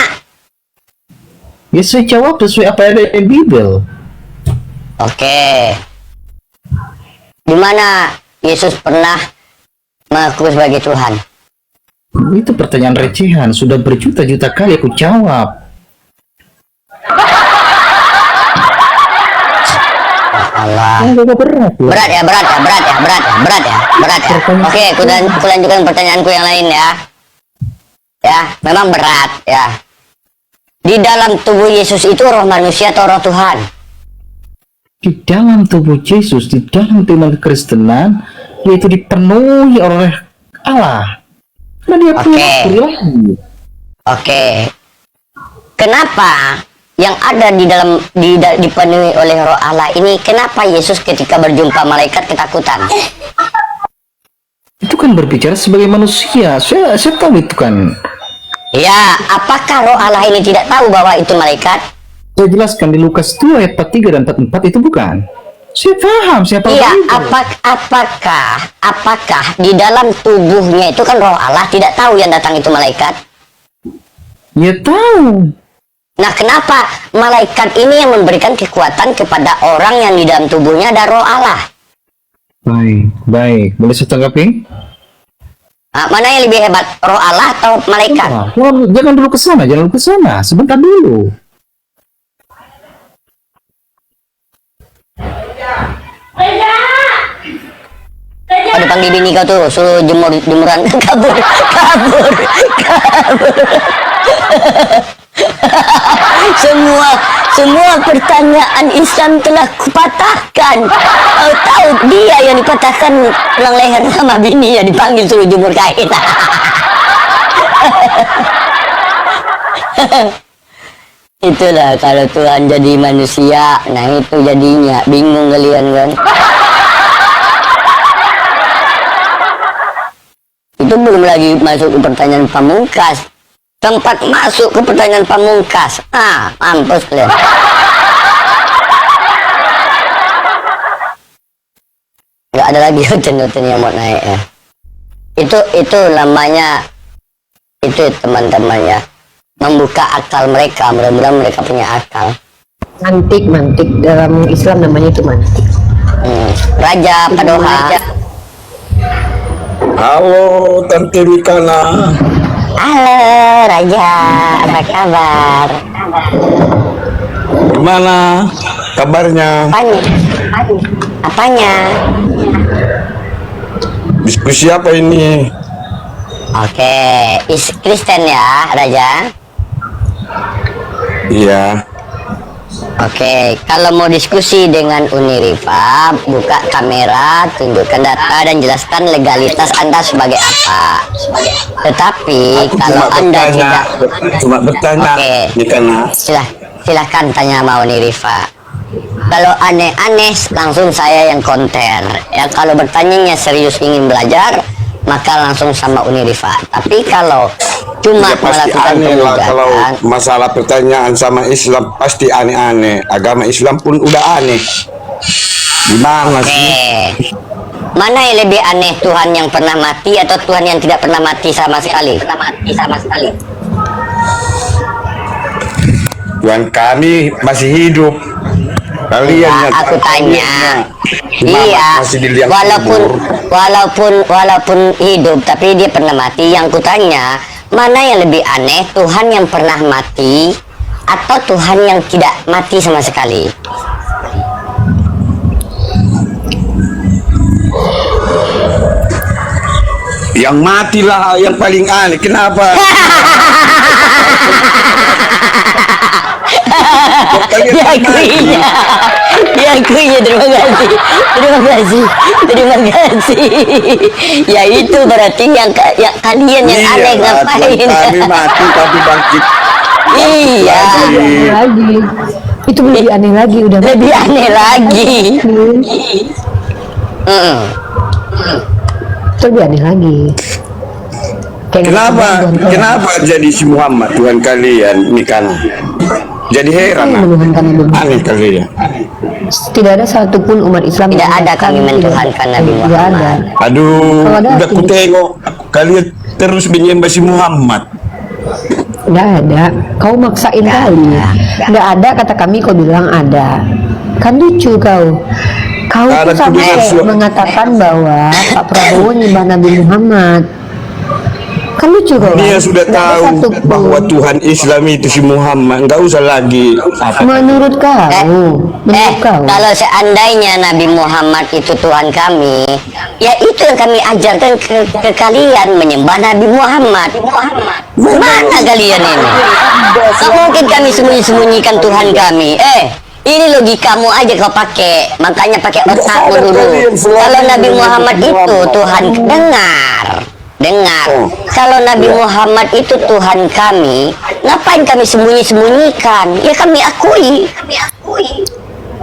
Ya saya jawab sesuai apa yang ada di Bible. Oke. Di mana Yesus pernah mengaku sebagai Tuhan? Itu pertanyaan recehan. Sudah berjuta-juta kali aku jawab. Allah. Berat loh. Berat ya. Oke, aku lanjutkan pertanyaanku yang lain ya. Ya, memang berat ya. Di dalam tubuh Yesus itu roh manusia atau roh Tuhan? Di dalam tubuh Yesus, di dalam iman kekristenan, yaitu dipenuhi oleh Allah. Nah dia punya pribadi. Oke. Kenapa yang ada di dalam dipenuhi oleh roh Allah ini, kenapa Yesus ketika berjumpa malaikat ketakutan? Itu kan berbicara sebagai manusia. Saya tahu itu kan. Ya, apakah roh Allah ini tidak tahu bahwa itu malaikat? Saya jelaskan di Lukas 2 ayat 43 dan 44 itu bukan. Saya paham siapa Iya, itu. apakah di dalam tubuhnya itu kan roh Allah tidak tahu yang datang itu malaikat? Ya tahu. Nah, kenapa malaikat ini yang memberikan kekuatan kepada orang yang di dalam tubuhnya ada roh Allah? Baik. Boleh saya tanggapi? Nah, mana yang lebih hebat, roh Allah atau malaikat? Jangan dulu ke sana, sebentar dulu. Aduh, panggil bini kau tuh, suruh jemuran kabur. Semua pertanyaan Islam telah kupatahkan. Kau tahu dia yang dipatahkan tulang leher sama bini yang dipanggil suruh jemur kain. Itulah kalau Tuhan jadi manusia, nah itu jadinya bingung kalian kan. Itu belum lagi masuk ke pertanyaan pamungkas. Tempat masuk ke pertanyaan pamungkas. Mampus kalian. Nggak ada lagi hoten-hoten yang mau naik ya. Itu namanya, itu teman-teman ya, membuka akal mereka. Mudah-mudahan mereka punya akal. Mantik dalam Islam namanya itu mantik. Raja Padoha. Halo, Tante Mikana. Halo Raja, apa kabar? Gimana kabarnya? Apanya? Diskusi apa ini? Oke, Kristen ya, Raja? Iya. Oke, kalau mau diskusi dengan Uniriva, buka kamera, tunjukkan data dan jelaskan legalitas Anda sebagai apa. Tetapi kalau Anda tidak, cuma bertanya. Oke. Mikana. Silahkan tanya sama Uniriva. Kalau aneh-aneh langsung saya yang konter. Ya kalau bertanyanya serius ingin belajar, maka langsung sama Uniriva. Tapi kalau cuma Ya, pasti melakukan aneh lah kalau pemujatan, masalah pertanyaan sama Islam pasti aneh-aneh. Agama Islam pun udah aneh. Gimana sih? mana yang lebih aneh, Tuhan yang pernah mati atau Tuhan yang tidak pernah mati sama sekali? Tuhan kami masih hidup. Kalian Ya, yang aku tanya. Cuma Iya, masih di liang kubur. walaupun hidup, tapi dia pernah mati. Yang kutanya, mana yang lebih aneh, Tuhan yang pernah mati atau Tuhan yang tidak mati sama sekali? Yang matilah yang paling aneh. Kenapa? Diakuinya, diakuinya. Terima kasih, terima kasih, terima kasih. Ya itu berarti yang kalian yang aneh ngapain? Kami mati tapi bangkit. Iya, Aneh lagi. Itu lebih aneh lagi udah. lebih aneh lagi. Itu lebih aneh lagi. Kayak Kenapa? Tuhan. Kenapa jadi si Muhammad Tuhan kalian ini kan? Jadi heran. Menuhankan Nabi Muhammad. Aneh kalian. Tidak ada satupun umat Islam Tidak yang ada kami mentuhankan Nabi Tidak ada. Muhammad. Aduh, Kalau ada udah ku tidak. tengok kalian terus menyembah si Muhammad. Nggak ada. Kau maksain kali. Nggak ada kata kami. Kau bilang ada. Kan lucu kau. Kau Karena tuh sampai kebenaran mengatakan bahwa Pak Prabowo nyembah Nabi Muhammad. Kan lucu kau. Dia sudah Nggak ada tahu satupun. bahwa Tuhan Islam itu si Muhammad. Enggak usah lagi apa. Menurut kau. Menurut kau. Kalau seandainya Nabi Muhammad itu Tuhan kami, ya itu yang kami ajarkan ke kalian, menyembah Nabi Muhammad. Mana kalian ini? Nggak mungkin kami sembunyi-sembunyikan Tuhan kami. Ini logikamu aja kau pakai, makanya pakai otakmu dulu. Kalau Nabi Muhammad itu Tuhan, dengar. Kalau Nabi Muhammad itu Tuhan kami, ngapain kami sembunyi-sembunyikan? Ya kami akui.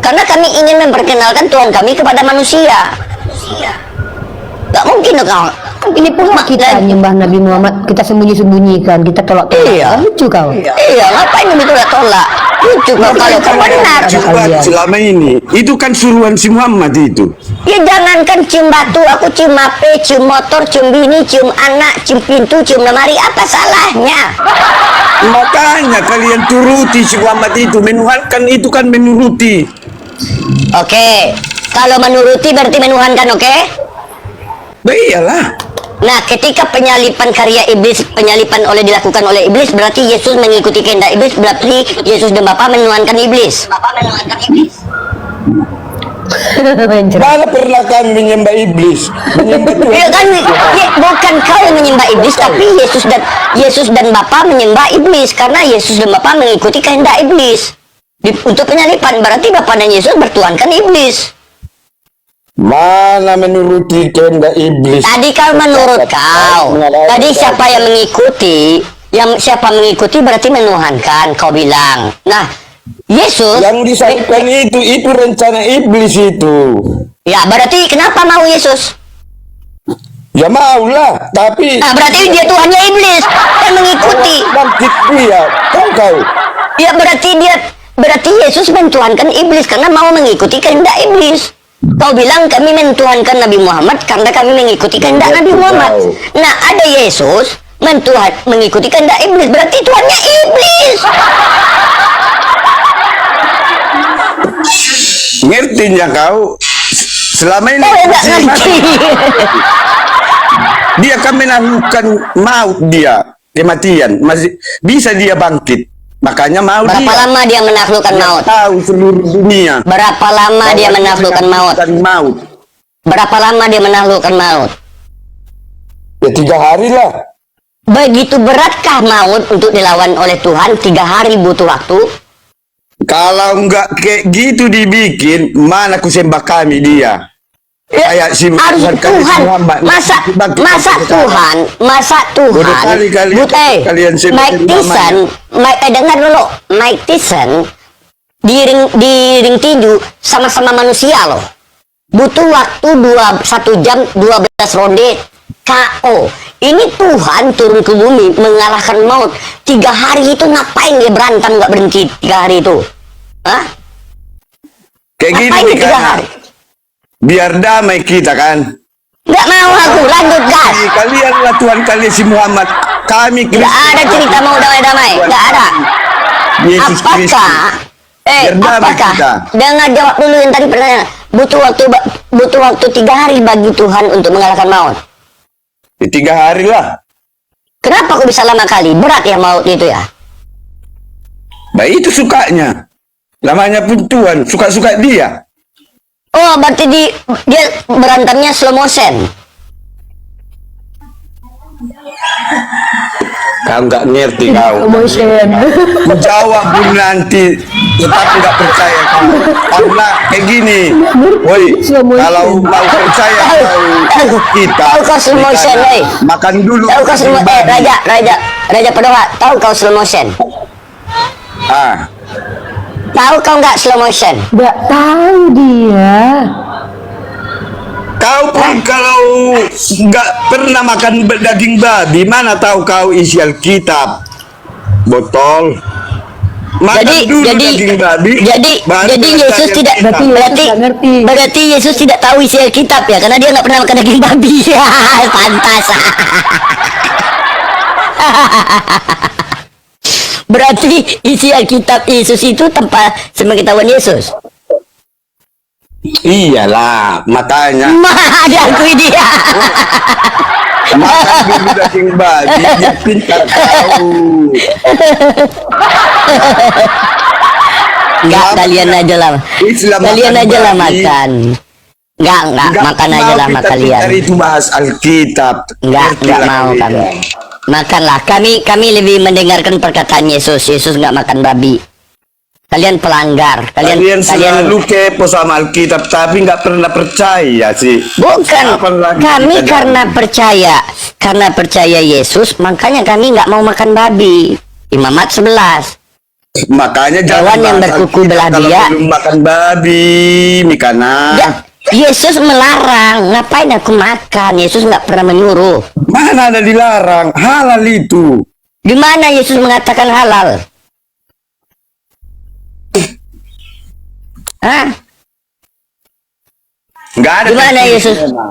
Karena kami ingin memperkenalkan Tuhan kami kepada manusia. Gak mungkin kau. Ini pun kita nyembah Nabi Muhammad, kita sembunyi-sembunyikan, kita tolak-tolak. Iya. Kan lucu kau. Iya, ngapain kami tolak-tolak? Lucu kau kalau kau benar. Coba selama ini itu kan suruhan si Muhammad itu. Ya jangankan cium batu, aku cium HP, cium motor, cium bini, cium anak, cium pintu, cium lemari, apa salahnya? Makanya kalian turuti si Muhammad itu, menuhankan itu kan menuruti. Oke, kalau menuruti berarti menuhankan, oke? Iyalah. Nah, ketika penyalipan karya iblis, penyalipan dilakukan oleh iblis, berarti Yesus mengikuti kehendak iblis, berarti Yesus dan Bapa menuhankan iblis. Mana pernah kami menyembah iblis? Menyembah Tuhan. Ya kan, bukan kau yang menyembah iblis, tapi Yesus dan Bapa menyembah iblis karena Yesus dan Bapa mengikuti kehendak iblis. Untuk penyalipan berarti Bapa dan Yesus bertuhankan iblis. Mana menuruti kehendak iblis? Tadi kan menurut kau. Tadi siapa yang mengikuti? Siapa mengikuti berarti menuhankan. Kau bilang. Nah, Yesus. Yang disalibkan itu rencana iblis itu. Ya berarti kenapa mau Yesus? Ya maulah, tapi. Nah berarti dia Tuhannya iblis yang mengikuti. Bangkit dia, kau. Ya berarti Yesus mentuhankan iblis karena mau mengikuti kehendak iblis. Kau bilang kami mentuhankan Nabi Muhammad karena kami mengikuti kehendak Nabi Muhammad. Nah, ada Yesus mengikuti kehendak iblis, berarti Tuhannya iblis. Ngertinya kau? Selama ini Kau enggak ngerti. dia kan menaklukkan maut dia, kematian. Masih bisa dia bangkit. Makanya mau Berapa dia. lama dia menaklukkan maut? Tahu seluruh dunia. Berapa lama dia menaklukkan maut? Maut. Berapa lama dia menaklukkan maut? Ya 3 hari lah. Begitu beratkah maut untuk dilawan oleh Tuhan? 3 hari butuh waktu? Kalau enggak kayak gitu dibikin, mana ku sembah kami dia. Kayak si Harus Tuhan, masa Bodoh kali kalian Mike Tyson, dengar dulu, Mike Tyson di ring tinju sama-sama manusia loh, butuh waktu 1 jam 12 ronde KO. Ini Tuhan turun ke bumi mengalahkan maut. 3 hari itu ngapain dia berantem nggak berhenti 3 hari itu? Hah? Kayak gini Ngapain nih 3 kan. hari? Biar damai kita kan. Nggak mau aku, lanjut gas. Kalianlah Tuhan kalian si Muhammad. Kami Nggak ada cerita mau damai-damai, nggak ada. Yesus Kristus. Apakah? Jangan jawab dulu yang tadi pertanyaan. Butuh waktu 3 hari bagi Tuhan untuk mengalahkan maut. 3 hari lah. Kenapa kok bisa lama kali? Berat ya maut itu ya? Nah itu sukanya. Namanya pun Tuhan, suka-suka dia. Oh, berarti dia berantemnya slow motion. Kau nggak ngerti kau. Emotion. Menjawab pun nanti tetapi nggak percaya kau. Karena kayak gini, woi, kalau mau percaya kau kita Tahu kau slow motion, woi? makan dulu. Tahu kau slow motion? Raja Pedoa, tahu kau slow motion? Ah, Tahu kau nggak slow motion? Nggak tahu dia. kau pun kalau nggak pernah makan daging babi, mana tahu kau isi Alkitab? Botol. Makan dulu daging babi. baru Jadi percaya Yesus tidak kita. berarti Yesus tidak tahu isi Alkitab ya, karena dia nggak pernah makan daging babi. Pantas. Berarti isi Alkitab Yesus itu tanpa sepengetahuan Yesus. Iyalah, makanya Diakui dia. makan dulu daging babi, dia pintar tahu. Enggak, kalian aja lah. Islam Kalian makan aja lah babi. makan. Enggak, makan aja lah sama kalian. Dari itu bahas Alkitab. Enggak Ngertilah mau kalian. kami. Makanlah. Kami lebih mendengarkan perkataan Yesus. Yesus enggak makan babi. Kalian pelanggar. Kalian selalu kepo sama Alkitab tapi nggak pernah percaya sih. Bukan. Apalagi Kami kita karena percaya Yesus, makanya kami nggak mau makan babi. Imamat 11. Makanya Hewan yang bahas berkuku Alkitab belah kalau dia. belum makan babi, Mikana. Ya, Yesus melarang. Ngapain aku makan? Yesus nggak pernah menyuruh. Mana ada dilarang? Halal itu. Di mana Yesus mengatakan halal? Hah? Nggak ada. Di mana tertulis Yesus? memang.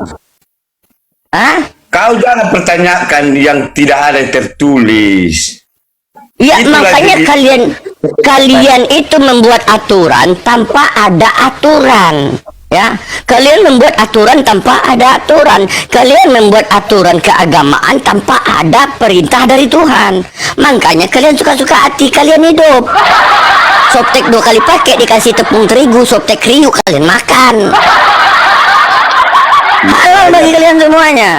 Hah? Kau jangan pertanyakan yang tidak ada tertulis. Ya, Itulah makanya jadi- kalian itu membuat aturan tanpa ada aturan. Ya, kalian membuat aturan tanpa ada aturan. Kalian membuat aturan keagamaan tanpa ada perintah dari Tuhan. Makanya kalian suka-suka hati kalian hidup. Softtek 2 kali pakai dikasih tepung terigu, softtek kriuk kalian makan. Halal bagi kalian semuanya.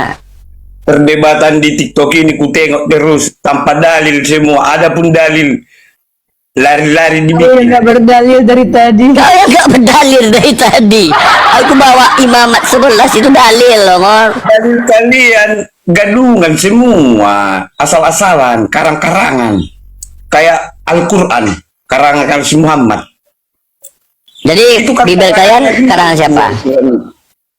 Perdebatan di TikTok ini ku tengok terus tanpa dalil semua. Ada pun dalil. Lari-lari dibikin. Nggak berdalil dari tadi. Kalian nggak berdalil dari tadi. Aku bawa imamat 11 itu dalil loh, Mor. Dalil kalian gadungan semua. Asal-asalan, karang-karangan. Kayak Al-Quran, karangan si Muhammad. Jadi Itu kan Bibel kalian karangan siapa?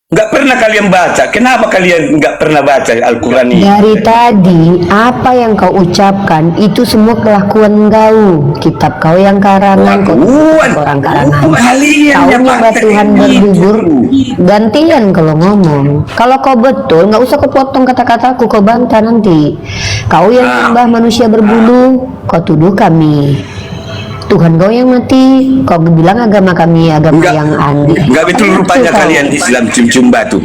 Nggak pernah kalian baca. Kenapa kalian nggak pernah baca Al-Quran ini? Dari tadi, apa yang kau ucapkan itu semua kelakuan kau. Kitab kau yang karangan, Kelakuan. orang karangan. Kalian Kau yang nyembah pakai Tuhan itu. bergugur. Gantian kalau ngomong. Kalau kau betul, nggak usah kau potong kata-kataku, kau bantah nanti. Kau yang nyembah manusia berbulu, kau tuduh kami. Tuhan kau yang mati, kau bilang agama kami agama yang aneh. Nggak betul rupanya Kau. kalian Islam cium-cium batu.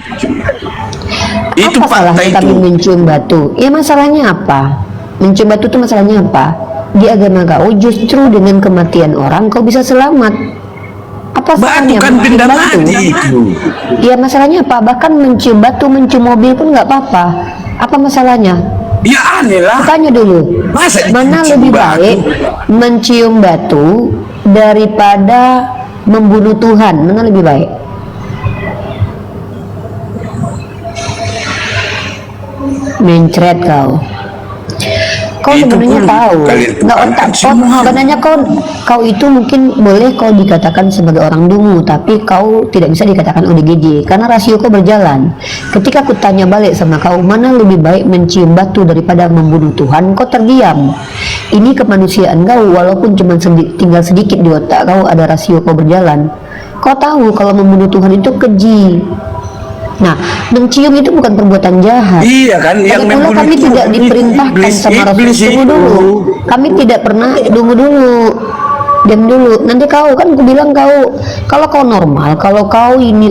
Itu Apa salahnya fakta kami itu. mencium batu? Ya masalahnya apa? Mencium batu itu masalahnya apa? Di agama kau justru dengan kematian orang kau bisa selamat. Apa Batu salahnya kan mencium benda batu? mati itu. Ya masalahnya apa? Bahkan mencium batu, mencium mobil pun nggak apa-apa. Apa masalahnya? Ya aneh lah. Tanya dulu. Masa Mana dicium lebih batu? baik mencium batu daripada membunuh Tuhan? Mana lebih baik? Mencret kau. Kau Itu sebenarnya pun tahu, kalian nggak tukarkan otak. semua. Sebenarnya kau itu mungkin boleh kau dikatakan sebagai orang dungu, tapi kau tidak bisa dikatakan ODGJ karena rasio kau berjalan. Ketika aku tanya balik sama kau, mana lebih baik mencium batu daripada membunuh Tuhan, kau terdiam. Ini kemanusiaan kau, walaupun cuma tinggal sedikit di otak kau ada rasio kau berjalan. Kau tahu kalau membunuh Tuhan itu keji. Nah, mencium itu bukan perbuatan jahat. Iya kan, yang Lagi pula membunuh kami Tuhan tidak itu diperintahkan iblis, sama Rasul. iblis Tunggu itu. dulu. Kami tidak pernah tunggu dulu. Diam dulu. Nanti kau kan aku bilang kau kalau kau normal, kalau kau ini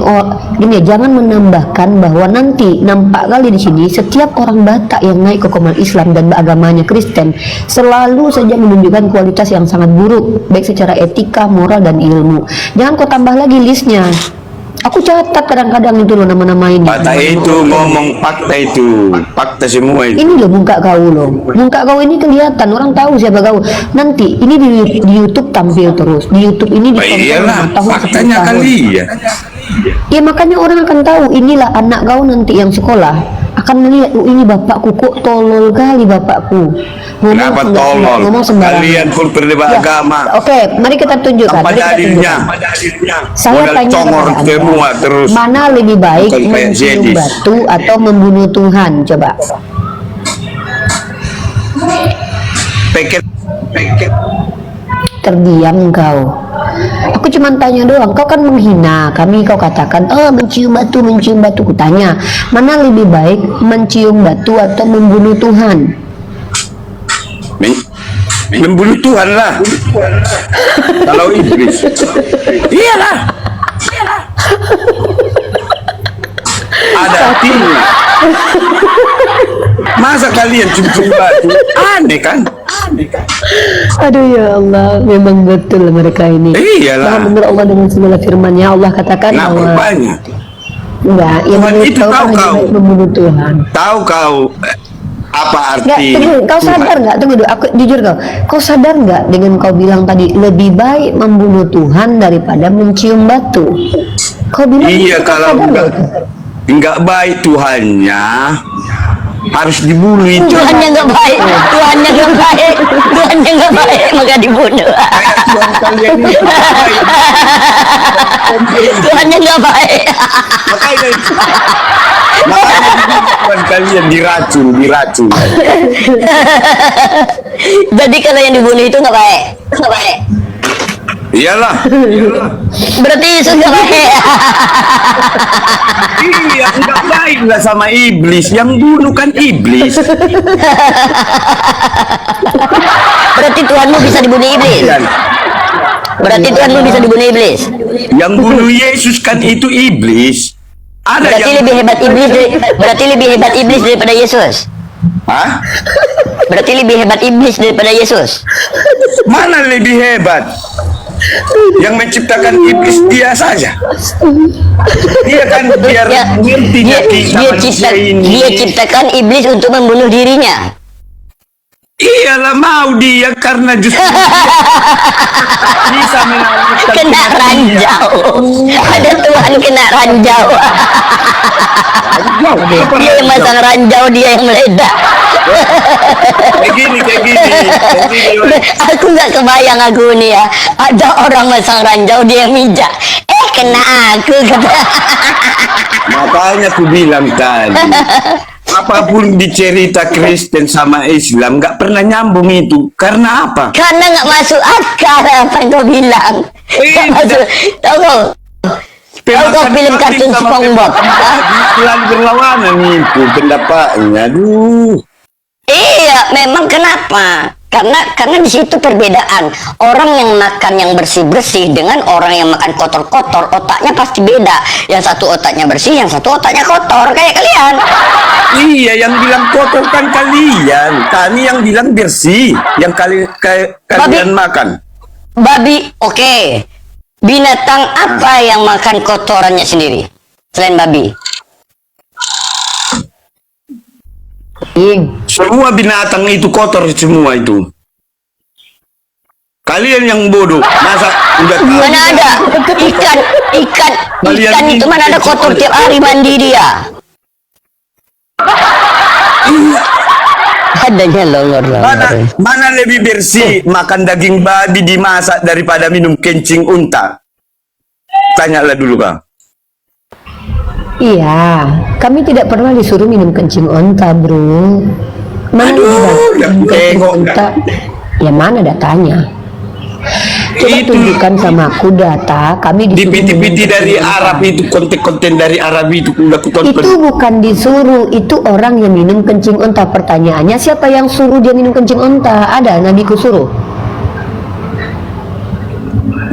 gini ya, jangan menambahkan bahwa nanti nampak kali di sini setiap orang Batak yang naik ke komunitas Islam dan agamanya Kristen selalu saja menunjukkan kualitas yang sangat buruk baik secara etika, moral dan ilmu. Jangan kau tambah lagi listnya. Aku catat kadang-kadang itu loh nama-nama ini. Fakta itu ngomong fakta semua itu. Ini loh muka kau loh. Muka kau ini kelihatan, orang tahu siapa kau. Nanti ini di YouTube tampil terus. Di YouTube ini ditonton Iyalah, 5 tahun, 10 faktanya tahun. kali ya. Ya makanya orang akan tahu inilah anak kau nanti yang sekolah akan melihat, oh ini bapakku kok tolol kali bapakku. Kenapa tolol? Ngomong sembarangan. Kalian pun berdebat Ya, agama. Oke, mari kita tunjukkan. Apa mari kita dalilnya? tunjukkan. Saya Modal tanya congor kepada semua Anda, terus. mana lebih baik Bukan kayak mencium Zedis. batu atau membunuh Tuhan? Coba. Peket. Terdiam kau. Aku cuma tanya doang. Kau kan menghina kami. Kau katakan, oh mencium batu, mencium batu. Kutanya, mana lebih baik mencium batu atau membunuh Tuhan? Membunuh Tuhan lah. Kalau iblis. Iyalah. Ada artinya. Masa kalian cium batu? Aneh kan? Aduh ya Allah, memang betul mereka ini. Iyalah. Maha benar Allah dengan segala firman-Nya. Allah katakan Nah, bahwa rupanya. enggak, yang Tuhan menurut itu kau tahu kan lebih kau. baik membunuh Tuhan. Tahu kau apa Enggak, arti? tunggu, kau sadar nggak? Tunggu dulu, aku jujur kau sadar nggak dengan kau bilang tadi lebih baik membunuh Tuhan daripada mencium batu? Kau bilang Iya, kau kalau sadar enggak baik Tuhannya harus dibunuh itu. Tuhannya nggak baik, Tuhannya nggak baik, Tuhannya nggak baik, maka dibunuh. Tuhan kalian ini baik. Tuhannya nggak baik. Makanya Tuhan kalian diracun. Jadi kalau yang dibunuh itu nggak baik, nggak baik. Iyalah. Berarti Yesus nggak baik. Iya, enggak baik lah sama iblis. Yang bunuh kan iblis. Berarti Tuhanmu bisa dibunuh iblis. Iya. Berarti Tuhanmu bisa dibunuh iblis. Yang bunuh Yesus kan itu iblis. Ada Berarti yang lebih hebat iblis, berarti lebih hebat iblis daripada Yesus. Hah? Berarti lebih hebat iblis daripada Yesus. Mana lebih hebat? Yang menciptakan iblis dia saja. Dia kan biar Ya, ngertinya kita manusia ini. dia ciptakan iblis untuk membunuh dirinya. Iyalah mau dia karena justru bisa menaklukkan Kena ranjau. Ada Tuhan kena ranjau. Dia yang masang ranjau, dia yang meledak. kayak gini. Aku nggak kebayang aku nih ya. Ada orang masang ranjau, dia yang mijak. Kena aku kata. Makanya aku bilang tadi, apapun dicerita Kristen sama Islam nggak pernah nyambung itu. Karena apa? Karena nggak masuk akal apa yang kau bilang. Nggak masuk. Tahu kau? Tahu kau film kartun SpongeBob? Selalu berlawanan itu pendapatnya. Aduh. Iya, memang kenapa? Karena di situ perbedaan. Orang yang makan yang bersih-bersih dengan orang yang makan kotor-kotor, otaknya pasti beda. Yang satu otaknya bersih, yang satu otaknya kotor, kayak kalian. Iya, yang bilang kotor kan kalian. Kami yang bilang bersih. Yang kalian makan. Babi, oke. Binatang apa yang makan kotorannya sendiri? Selain babi. Semua binatang itu kotor semua itu. Kalian yang bodoh. Masa udah tahu? Mana ada ikan itu mana ada kotor tiap hari mandi dia. Adanya longor. Mana lebih bersih makan daging babi dimasak daripada minum kencing unta? Tanyalah dulu Kang. Iya, kami tidak pernah disuruh minum kencing onta, bro. Mana Aduh, lebih baik udah minum kencing tengok, onta? Ya mana datanya? Coba Itu. tunjukkan sama aku data. Kami Di disuruh minum piti-piti dari kencing onta. Arab itu, konten-konten dari Arab itu udah aku tonton. Itu bukan disuruh, itu orang yang minum kencing onta. Pertanyaannya, siapa yang suruh dia minum kencing onta? Ada, nabiku suruh.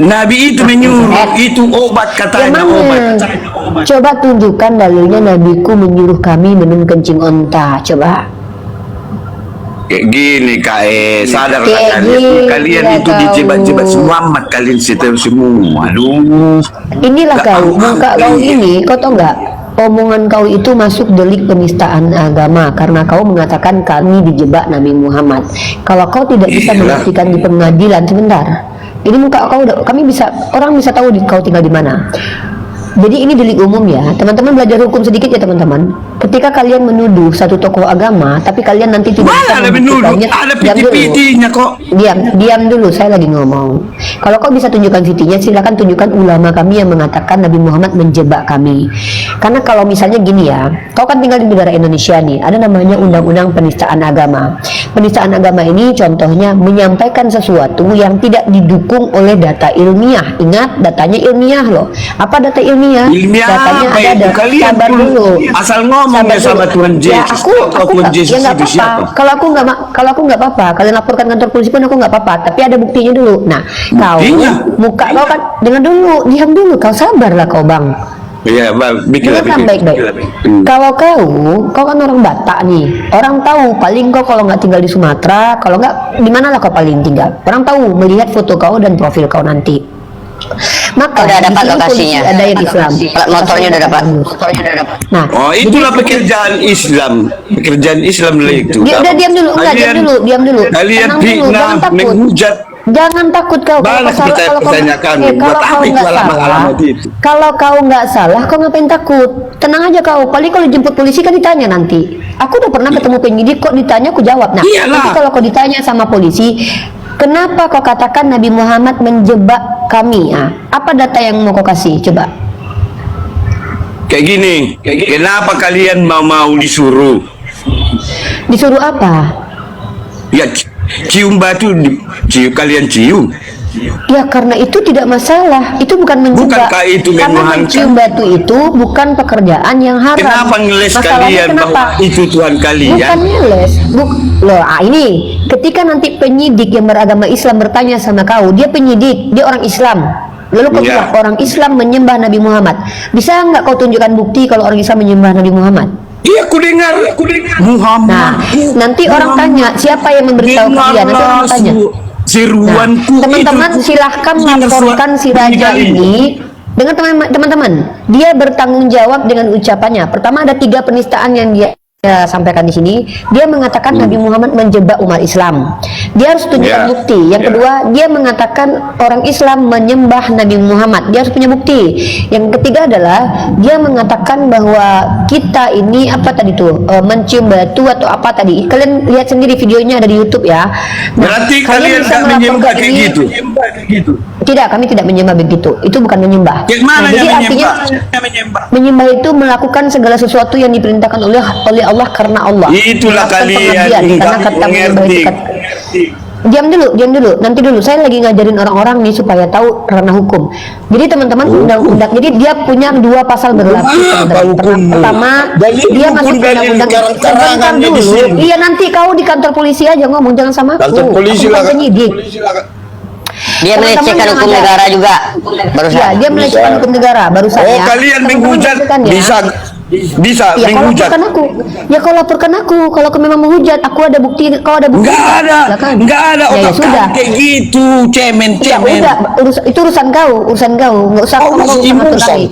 Nabi itu menyuruh, itu obat Yang katanya, obat. mana? Coba tunjukkan dalilnya nabiku menyuruh kami minum kencing onta. Coba. Kayak gini sadar Kayak gini kalian lah itu kau. dijebak-jebak Muhammad kalian semua. Aduh. Inilah Nggak kau, tahu muka apa kau ini. ini, kau tau nggak? Omongan kau itu masuk delik penistaan agama karena kau mengatakan kami dijebak Nabi Muhammad. Kalau kau tidak bisa Iyalah. membuktikan di pengadilan, sebentar. Ini muka kau, kami bisa, orang bisa tahu kau tinggal di mana. Jadi ini delik umum ya, teman-teman belajar hukum sedikit ya teman-teman. Ketika kalian menuduh satu tokoh agama, tapi kalian nanti tidak bisa Mana ada menuduh? membuktikannya, Ada diam dulu. PT-PT-nya kok. Diam dulu, saya lagi ngomong. Kalau kau bisa tunjukkan VT-nya, silakan tunjukkan ulama kami yang mengatakan Nabi Muhammad menjebak kami. Karena kalau misalnya gini ya, kau kan tinggal di negara Indonesia nih, ada namanya Undang-Undang Penistaan Agama. Penistaan agama ini contohnya menyampaikan sesuatu yang tidak didukung oleh data ilmiah. Ingat, datanya ilmiah loh. Apa data ilmiah? Ilmiah Datanya apa ada. itu? Kalian Sabar pun dulu. asal ngomong ya sama dulu. Tuhan Ya, Yesus. aku Tuhan nggak- Yesus ya nggak itu apa-apa. siapa? Kalau aku nggak apa-apa, kalian laporkan kantor polisi pun aku nggak apa-apa. Tapi ada buktinya dulu. Nah, Buktinya? muka kau kan, dengar dulu, diam dulu, kau sabarlah kau bang. Iya, bikinlah Dengarkan baik-baik. Kalau kau kan orang Batak nih, orang tahu paling kau kalau nggak tinggal di Sumatera, kalau nggak di mana lah kau paling tinggal. Orang tahu melihat foto kau dan profil kau nanti. Maka Udah di dapat sini polisi lokasinya. ada yang Islam. Plat motornya udah dapat. Nah, Oh, itulah jadi- pekerjaan Islam. Pekerjaan Islam lah itu. Diam dulu, enggak, diam dulu. Kalian Tenang dulu, fitnah, jangan takut. menghujat. Jangan takut kau. Banyak Kalau kau pertanyaan kalau buat kau apa itu nggak salah, alamat-alamat itu? kalau kau nggak salah, kau ngapain takut? Tenang aja kau. Paling kalau dijemput polisi kan ditanya nanti. Aku udah pernah ketemu penyidik kok ditanya, aku jawab. Nah, Iyalah. nanti kalau kau ditanya sama polisi, kenapa kau katakan Nabi Muhammad menjebak kami? Ah, apa data yang mau kau kasih? Coba. Kayak gini. Kenapa kalian mau disuruh? Disuruh apa? Ya, cium batu, kalian cium. Ya karena itu tidak masalah, itu bukan menjebak. Bukankah itu Karena menuhankan? mencium batu itu bukan pekerjaan yang haram. Kenapa ngeles Masalahnya kalian kenapa? bahwa itu Tuhan kalian? Bukan ngeles, loh. Ini ketika nanti penyidik yang beragama Islam bertanya sama kau, dia penyidik, dia orang Islam. Lalu kau Ya. bilang orang Islam menyembah Nabi Muhammad. Bisa nggak kau tunjukkan bukti kalau orang Islam menyembah Nabi Muhammad? Iya, aku dengar. Muhammad. Nah, nanti orang tanya siapa yang memberitahu kalian. Nanti orang tanya. Seruanku Nah, teman-teman itu. silahkan Dengar laporkan si suara raja ini dengan teman-teman. Dia bertanggung jawab dengan ucapannya. Pertama ada 3 penistaan yang dia sampaikan di sini. Dia mengatakan Nabi Muhammad menjebak umat Islam. Dia harus tunjukkan Ya. bukti. Yang kedua, dia mengatakan orang Islam menyembah Nabi Muhammad. Dia harus punya bukti. Yang ketiga adalah dia mengatakan bahwa kita ini apa tadi tuh mencium batu atau apa tadi. Kalian lihat sendiri videonya ada di YouTube ya. Nah, Berarti kalian bisa tak menyembah melaporkan kayak ini- gitu. Tidak, kami tidak menyembah begitu. Itu bukan menyembah. Kayak mana Nah, jadi yang artinya menyembah itu melakukan segala sesuatu yang diperintahkan oleh Allah karena Allah. Itulah Melakukan kalian pengabdian, karena nggak kata menyembah mengerti. itu Diam dulu, nanti dulu. Saya lagi ngajarin orang-orang nih supaya tahu ranah hukum. Jadi teman-teman undang-undang. Jadi dia punya 2 pasal berlaku. teman-teman. Pertama, Dalil dia hukum masuk dari undang-undang. karang-karangannya Sebentar di dulu. sini. Iya nanti kau di kantor polisi aja ngomong, jangan sama aku. Kantor polisi Aku bukan lah. penyidik. Dia Teman-teman melecehkan yang hukum ada- negara juga. Barusan. Ya, dia melecehkan hukum negara barusan Oh, ya. kalian Teman-teman menghujat dengarkan ya. bisa Ya, kau menghujat. laporkan aku. Ya, kau laporkan aku. Kalau kau memang menghujat, aku ada bukti. Kau ada bukti. Enggak ada, Silakan. enggak ada Ya, ya otak sudah. kamu kayak gitu, cemen. Ya udah, itu urusan kau, nggak usah Oh, ngomong masih sama urusan. kami.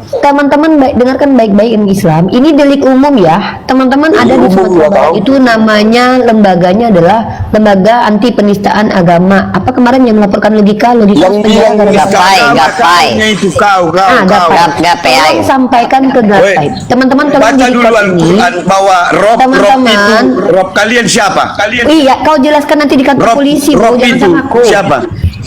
Teman-teman dengarkan baik-baik ilmu Islam. Ini delik umum ya, teman-teman. Ada di Sumatera Barat itu namanya lembaganya adalah lembaga anti penistaan agama. Apa kemarin yang melaporkan logika Yang penjara gara-gara- Gapai. itu kau. Gapai. Tolong sampaikan ke Gapai. Teman-teman tolong Baca di duluan ini. Quran bahwa Rob Teman-teman. itu Rob kalian siapa? Iya, kau jelaskan nanti di kantor polisi, bro. Rob Jangan itu sama aku. siapa?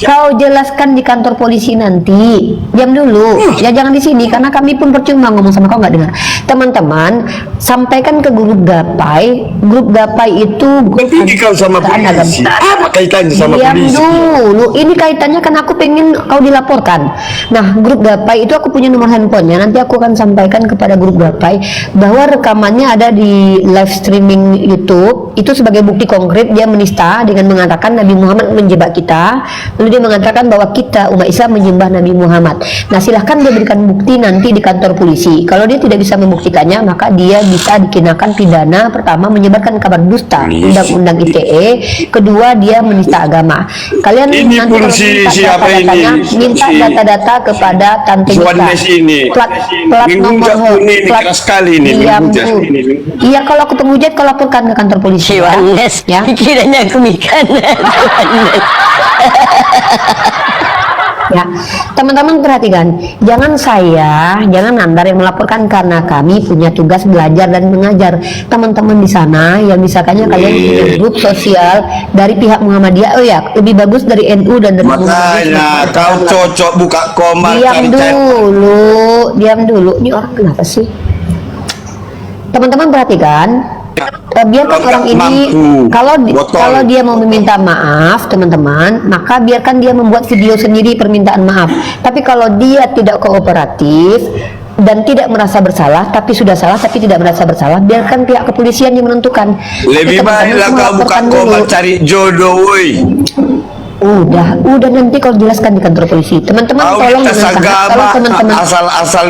Kau jelaskan di kantor polisi nanti. Diam dulu. Ya jangan di sini karena kami pun percuma ngomong sama kau nggak dengar. Teman-teman, sampaikan ke grup Gapai. Grup Gapai itu Tinggi kau sama penistaan agama. polisi. Apa kaitannya sama Diam polisi? dulu. Ini kaitannya kan aku pengen kau dilaporkan. Nah, grup Gapai itu aku punya nomor handphonenya. Nanti aku akan sampaikan kepada grup Gapai bahwa rekamannya ada di live streaming YouTube. Itu sebagai bukti konkret dia menista dengan mengatakan Nabi Muhammad menjebak kita. Lalu dia mengatakan bahwa kita umat Islam menyembah Nabi Muhammad. Nah, silahkan dia berikan bukti nanti di kantor polisi. Kalau dia tidak bisa membuktikannya, maka dia bisa dikenakan pidana. Pertama, menyebarkan kabar dusta, undang-undang ITE. Kedua, dia menista agama. Kalian Ini nanti pun kalau siapa data-datanya, ini? minta data-data kepada Tante Mika. Juanes ini. Plat Menghujat nomor ini keras sekali ini, diam menghujat. Bu. Iya, kalau aku penghujat, kau laporkan ke kantor polisi. Yohanes, Ya. kiranya aku Mika. Ya, teman-teman perhatikan, jangan Nandar yang melaporkan, karena kami punya tugas belajar dan mengajar. Teman-teman di sana yang misalkannya kalian punya grup sosial dari pihak Muhammadiyah, oh ya, lebih bagus dari NU dan dari Makanya kau cocok buka komat. diam dulu. Ini orang kenapa sih? Teman-teman perhatikan. Biarkan orang ini kalau dia mau meminta maaf, teman-teman, maka biarkan dia membuat video sendiri permintaan maaf. Tapi kalau dia tidak kooperatif dan tidak merasa bersalah, tapi sudah salah tapi tidak merasa bersalah, biarkan pihak kepolisian yang menentukan. Lebih baiklah kau buka komat cari jodoh, woi. Udah nanti kau jelaskan di kantor polisi. Teman-teman tolong teman-teman asal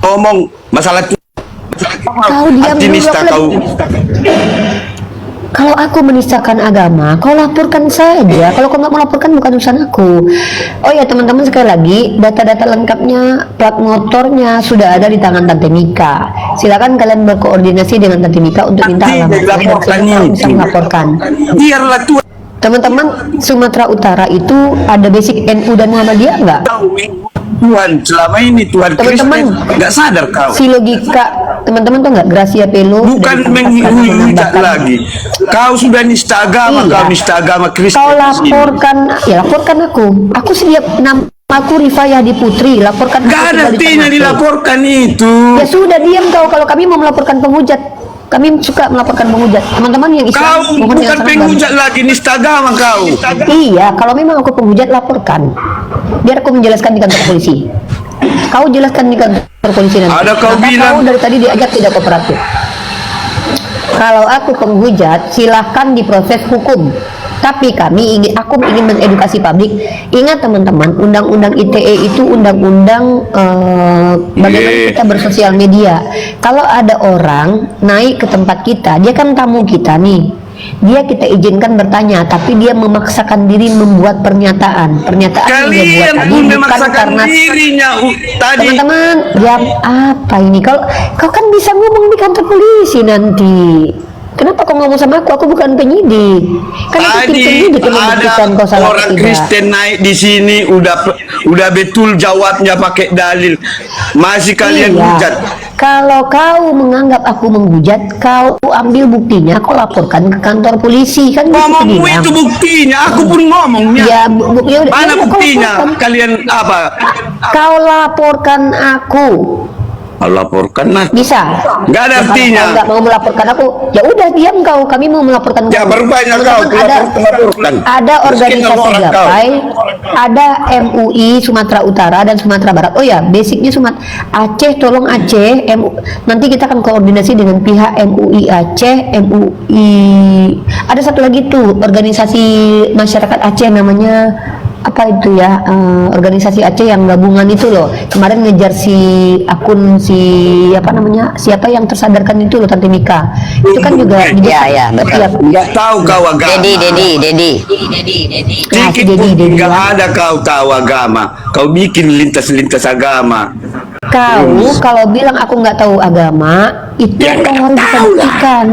ngomong masalah kau diam dulu. Kalau aku menistakan agama, kau laporkan saja. Kalau kau nggak mau laporkan, bukan urusan aku. Oh ya teman-teman, sekali lagi, data-data lengkapnya, plat motornya sudah ada di tangan Tante Mika. Silakan kalian berkoordinasi dengan Tante Mika untuk minta alamatnya. Bisa melaporkan. Biarlah Tuhan. Teman-teman, Sumatera Utara itu ada basic NU dan Muhammadiyah nggak? Tuhan selama ini Tuhan Kristen nggak sadar kau. Si logika teman-teman tuh nggak, Gracia Pelo Bukan menghujat lagi. Kau sudah nista agama, Iya. kau nista agama Kristen. Kau laporkan, ya laporkan aku. Aku siap, nama aku Rifayah Putri, laporkan. Gak ada artinya dilaporkan itu. Ya sudah, diam kau. Kalau kami mau melaporkan penghujat, kami suka melaporkan penghujat. Teman-teman yang Islam, Kau mohon bukan jangan penghujat lagi, nista agama kau. Iya, kalau memang aku penghujat, laporkan. Biar aku menjelaskan di kantor polisi. Kau jelaskan di kantor polisi nanti. Ada kau Maka bilang. kau dari tadi diajak tidak kooperatif. Kalau aku penghujat, silahkan diproses hukum. Tapi aku ingin mengedukasi publik. Ingat teman-teman, undang-undang ITE itu undang-undang bagaimana kita bersosial media. Kalau ada orang naik ke tempat kita, dia kan tamu kita nih. Dia kita izinkan bertanya, tapi dia memaksakan diri membuat pernyataan yang dia buat Kalian tadi pun bukan memaksakan karena dirinya tadi. teman-teman. Jam apa ini? Kau kan bisa ngomong di kantor polisi nanti. Kenapa kau ngomong sama aku? Aku bukan penyidik. Kan aku tim penyidik yang membuktikan kau salah Orang atau tidak. Kristen naik di sini udah betul jawabnya pakai dalil. Masih kalian hujat. Kalau kau menganggap aku menghujat, kau ambil buktinya, kau laporkan ke kantor polisi. Kan Ngomongmu itu buktinya, aku pun ngomongnya. Ya, buktinya udah. Mana Ya, kau buktinya? laporkan. Kalian apa? Kau laporkan aku. Kau laporkan lah. Bisa. Nggak ada Ya, kalau artinya. kau nggak mau melaporkan aku, ya udah diam kau. Kami mau melaporkan. Ya kau. berbanyak kau. Teman-teman, ada organisasi Gapai, ada MUI Sumatera Utara dan Sumatera Barat. Oh ya, basicnya Aceh, tolong Aceh. Nanti kita akan koordinasi dengan pihak MUI Aceh, MUI. Ada satu lagi tuh organisasi masyarakat Aceh namanya apa itu ya, organisasi Aceh yang gabungan itu loh. Kemarin ngejar siapa yang tersadarkan itu loh, Tante Mika. Itu kan juga Ya, betul. Nggak tahu kau agama. Dedi. Sedikit pun nggak ada kau tahu agama. Kau bikin lintas-lintas agama. Kau kalau bilang aku nggak tahu agama, itu Ya, kau nggak harus bisa tahu lah. buktikan.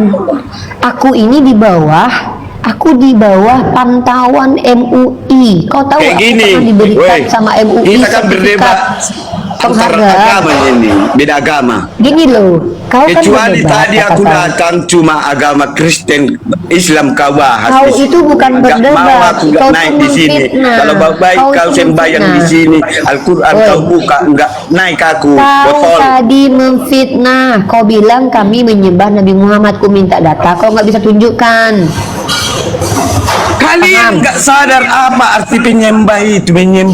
Aku di bawah pantauan MUI. Kau tahu Kayak aku gini, pernah diberikan woi, sama MUI kita kan berdebat sertifikat antara penghargaan. agama ini, beda agama. Gini loh, kau kan Kecuali berdebat, tadi aku katakan. datang cuma agama Kristen, Islam kau bahas. Kau di sini. itu bukan Nggak berdebat, mau aku nggak kau naik cuma di sini. fitnah. Kalau baik Kau kau cuma sembahyang fitnah. di sini, Al-Quran Woi. kau buka, nggak naik aku. Kau Botol. tadi memfitnah. Kau bilang kami menyembah Nabi Muhammad. Ku minta data, kau nggak bisa tunjukkan. Kalian nggak sadar apa arti menyembah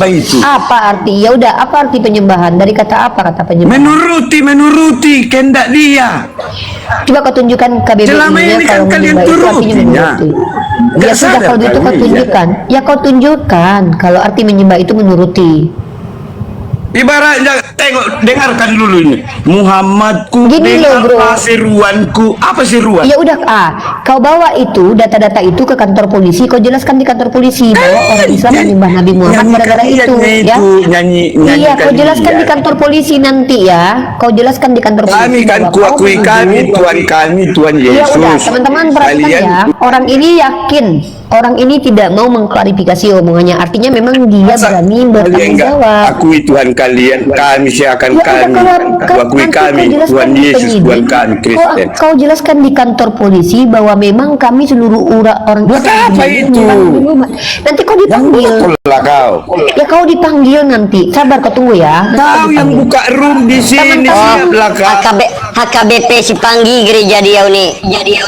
itu. Apa arti? Ya udah, apa arti penyembahan? Dari kata apa kata penyembahan? Menuruti kehendak dia. Coba kau tunjukkan KBBI-nya Selama ini kan kalau kalian menyembah itu artinya turutinya. menuruti. Ya Nggak sudah, sadar kalau gitu kau kali, ya. tunjukkan. Ya kau tunjukkan kalau arti menyembah itu menuruti. Ibaratnya tengok, dengarkan dulu ini. Muhammadku, Gini loh, bro. dengarlah seruanku. Apa seruan? Ya udah, kau bawa itu data-data itu ke kantor polisi, kau jelaskan di kantor polisi bahwa orang Islam menyembah Nabi Muhammad gara-gara itu, ya. Nyanyi Iya, kau kalian. jelaskan di kantor polisi nanti ya. Kau jelaskan di kantor polisi. Kami kan bahwa kau kuakui kami, Tuhan kami, Tuhan Ya Yesus. udah, teman-teman perhatikan Kalian- ya. Orang ini yakin, orang ini tidak mau mengklarifikasi omongannya. Artinya memang dia Masa berani kalian bertanggung nggak jawab. akui Tuhan kalian, kami siakan Ya kami, udah, akui nanti kami, kau jelaskan Tuhan di Yesus, penyidik. Tuhan kami, Kristen. Kau jelaskan di kantor polisi bahwa memang kami seluruh orang Buat Islam apa ini itu? menyembah Nabi Muhammad. Nanti kau dipanggil. Betul lah kau. Ya kau dipanggil nanti. Sabar, kau tunggu ya. Nanti Kau kau yang dipanggil. buka room di sini, Teman-teman. siaplah kau. HKBP Sipanggi Gereja Diau nih.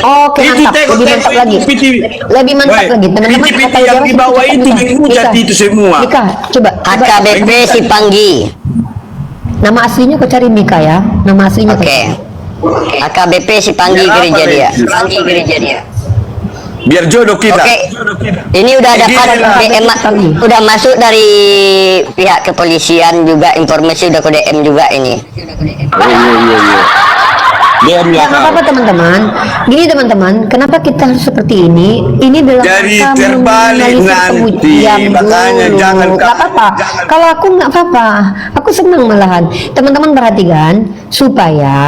Oke, Itu mantap. tengok, Lebih mantap tengok, lagi. itu Lebih mantap Baik. lagi. Teman-teman, PT-PT kata yang jawab di bawah cepat, itu cepat. menghujat Nika. itu semua. Nika, coba. HKBP Sipanggi. Nama aslinya kau cari Mika ya. Nama aslinya kau Oke. cari. HKBP Sipanggi Biar apa Gereja Dia. lagi? Sipanggi Gereja Dia. Biar jodoh kita. Oke. Ini udah Ini dapat adalah- DM, udah masuk dari pihak kepolisian juga, informasi udah ke DM juga ini. Diam Ya, lah nggak kau. apa-apa teman-teman. Gini teman-teman, kenapa kita harus seperti ini? Ini dalam Jadi rangka terbalik meminimalisir nanti. kemudian Makanya dulu. jangan Nggak apa-apa. Kalau aku nggak apa-apa, aku senang malahan. Teman-teman perhatikan supaya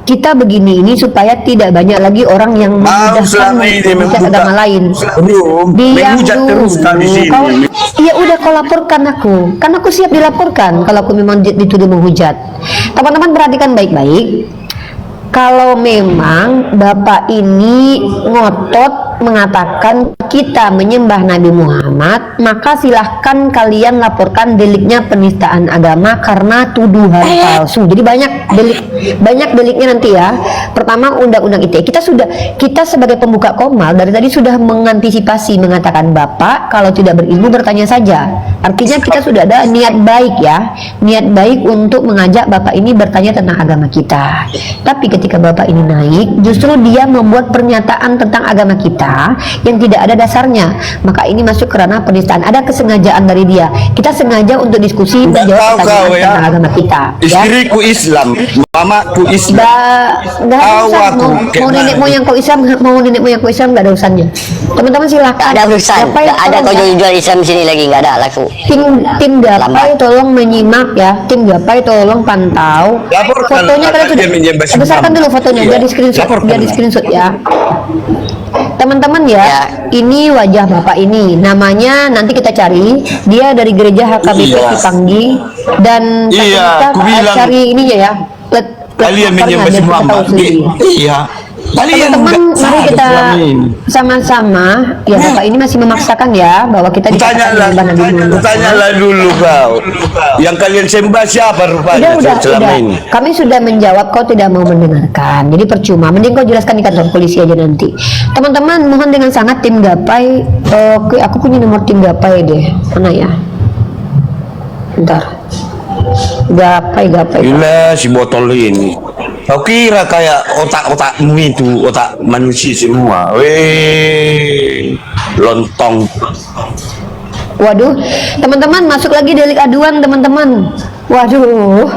kita begini ini supaya tidak banyak lagi orang yang Mau memudahkan selama ini menghujat membuka agama lain. room, Diam menghujat terus kami sini. Iya udah kau laporkan aku, kan aku siap dilaporkan kalau aku memang dituduh menghujat. Teman-teman perhatikan baik-baik. Kalau memang Bapak ini ngotot mengatakan kita menyembah Nabi Muhammad, maka silahkan kalian laporkan deliknya penistaan agama karena tuduhan palsu. Jadi banyak deliknya nanti ya. Pertama Undang-Undang ITE. Kita sebagai pembuka Komal dari tadi sudah mengantisipasi mengatakan Bapak kalau tidak berilmu bertanya saja. Artinya kita sudah ada niat baik ya, niat baik untuk mengajak Bapak ini bertanya tentang agama kita. Tapi ketika Bapak ini naik, justru dia membuat pernyataan tentang agama kita yang tidak ada dasarnya. Maka ini masuk ke ranah penistaan. Ada kesengajaan dari dia. Kita sengaja untuk diskusi Nggak menjawab tahu pertanyaan kau ya. tentang agama kita. Ya. Istriku Islam, mamaku Islam. Nggak ada urusan. Awak Mau nenek moyang kau Islam, mau nenek moyang kau Islam, nggak ada urusannya. Teman-teman silakan. Gak ada urusan. Gapai, Gak ada kau tolong ya. jual Islam sini lagi, gak ada laku. Tim Gapai tolong menyimak ya. Tim Gapai tolong pantau. Laporkan Fotonya kalian dia sudah menyembah besarkan Muhammad. dulu fotonya Iya. biar di screenshot, Laporkan. biar di screenshot ya. Teman-teman ya, ini wajah Bapak ini. Namanya nanti kita cari. Dia dari gereja HKBP Iya. Cipanggi dan Iya, aku bilang. cari ininya ya. Kalian menyembah biar kita Muhammad. tahu sendiri. Iya. Kalian Teman-teman, nggak mari sadar kita selama ini. sama-sama. Ya, Bapak ini masih memaksakan ya bahwa kita dikatakan Tanyalah, menyembah Nabi Muhammad. tanyalah dulu kau. Yang kalian sembah siapa rupanya selama ini? Kami sudah menjawab, kau tidak mau mendengarkan. Jadi percuma. Mending kau jelaskan di kantor polisi aja nanti. Teman-teman, mohon dengan sangat tim Gapai. Oke, aku punya nomor tim Gapai deh. Mana ya? Bentar. Gapai. Gila si botol ini. Kau kira kayak otak-otakmu itu otak manusia semua. Weh, lontong. Waduh, teman-teman masuk lagi delik aduan teman-teman. Waduh,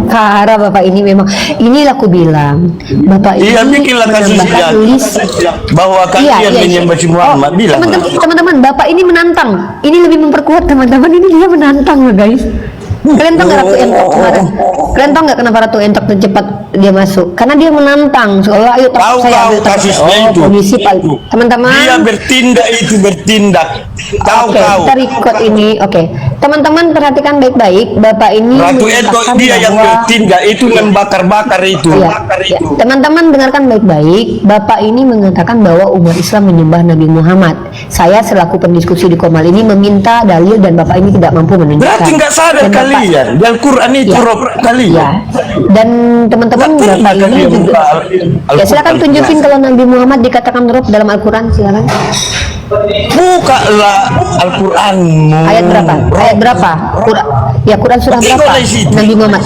Kara Bapak ini memang. Inilah aku bilang, Bapak ini Iya, bikinlah kasusnya menambahkan tulis. bahwa kalian menyembah si Muhammad. Bilang. Teman-teman, Bapak ini menantang. Ini lebih memperkuat teman-teman. Ini dia menantang loh guys. Kalian tahu nggak Ratu Entok kemarin? Kalian tahu nggak kenapa Ratu Entok cepat dia masuk? Karena dia menantang. Seolah ayo Tahu saya ambil kasusnya itu. polisi teman-teman. Dia bertindak. Tahu Oke, kau. kita record ini. Oke, teman-teman perhatikan baik-baik. Bapak ini Ratu Entok menyatakan dia yang bahwa- bertindak itu membakar-bakar itu. Ya, ya. Teman-teman dengarkan baik-baik. Bapak ini mengatakan bahwa umat Islam menyembah Nabi Muhammad. Saya selaku pendiskusi di Komal ini meminta dalil dan Bapak ini tidak mampu menunjukkan. Berarti nggak sadar Dan Bapak- kalian. Di Al-Quran itu Ya. rob kalian. Ya. Dan teman-teman Nggak pernah Bapak ini kalian juga. buka Ya silakan Al-Quran. tunjukin kalau Nabi Muhammad dikatakan rob dalam Al-Quran, silakan. Bukalah Al-Quranmu. Ayat berapa? Ayat berapa? Quran surah Betul berapa? dari situ. Nabi Muhammad.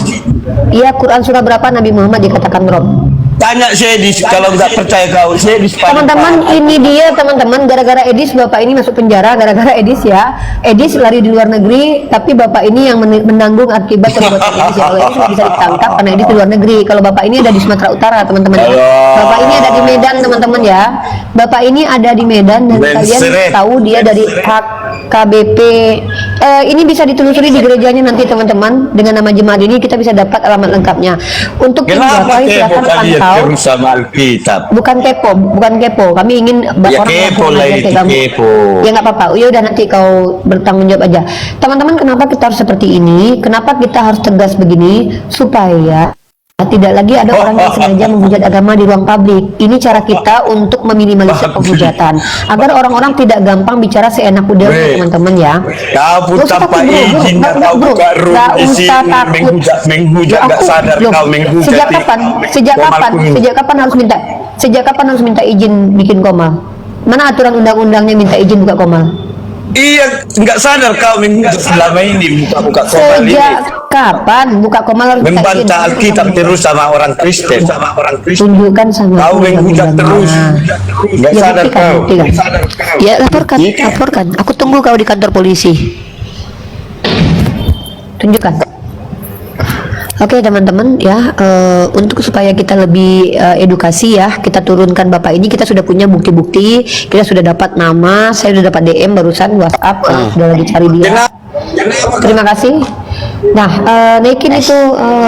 Iya, Quran surah berapa Nabi Muhammad dikatakan rob? Tanya si Edis, kalau nggak percaya kau, si Edis Teman-teman, ini dia teman-teman, gara-gara Edis bapak ini masuk penjara, gara-gara Edis ya. Edis lari di luar negeri, tapi bapak ini yang menanggung akibat perbuatan Edis ya. Kalau Edis nggak bisa ditangkap karena Edis di luar negeri. Kalau bapak ini ada di Sumatera Utara, teman-teman ya. Bapak ini ada di Medan, teman-teman ya. Bapak ini ada di Medan dan kalian tahu dia dari KBP. Ini bisa ditelusuri di gerejanya nanti teman-teman. Dengan nama jemaat ini kita bisa dapat alamat lengkapnya. Untuk tim Kenapa Bapak silakan pantau. terus sama Alkitab? Bukan kepo. Kami ingin Ya orang kepo lah mengajar itu, kamu. kepo. Ya nggak apa-apa. Ya udah nanti kau bertanggung jawab aja. Teman-teman, kenapa kita harus seperti ini? Kenapa kita harus tegas begini? Supaya tidak lagi ada orang yang sengaja menghujat agama di ruang publik. Ini cara kita untuk meminimalisir penghujatan agar orang-orang tidak gampang bicara seenak udah, teman-teman ya. Kau pun Nggak usah tanpa takut, bro. izin Nggak, atau bro. buka room Nggak isi usah takut. menghujat nggak sadar Loh, kau menghujat. Sejak kapan? Sejak kapan harus minta izin bikin komal? Mana aturan undang-undangnya minta izin buka komal? Iya, nggak sadar kau menghujat selama ini buka komal ini. Sejak kapan buka komal harus minta izin? Membantah Alkitab terus sama orang Kristen. Tunjukkan sama Kau aku menghujat undang-undangnya. terus. Nggak Ya, sadar kau. buktikan. Ya Buktikan. laporkan. Aku tunggu kau di kantor polisi. Tunjukkan. Oke teman-teman ya, untuk supaya kita lebih edukasi ya, kita turunkan bapak ini. Kita sudah punya bukti-bukti, kita sudah dapat nama, saya sudah dapat DM barusan WhatsApp, sudah lagi cari dia. Terima kasih. Nah, naikin itu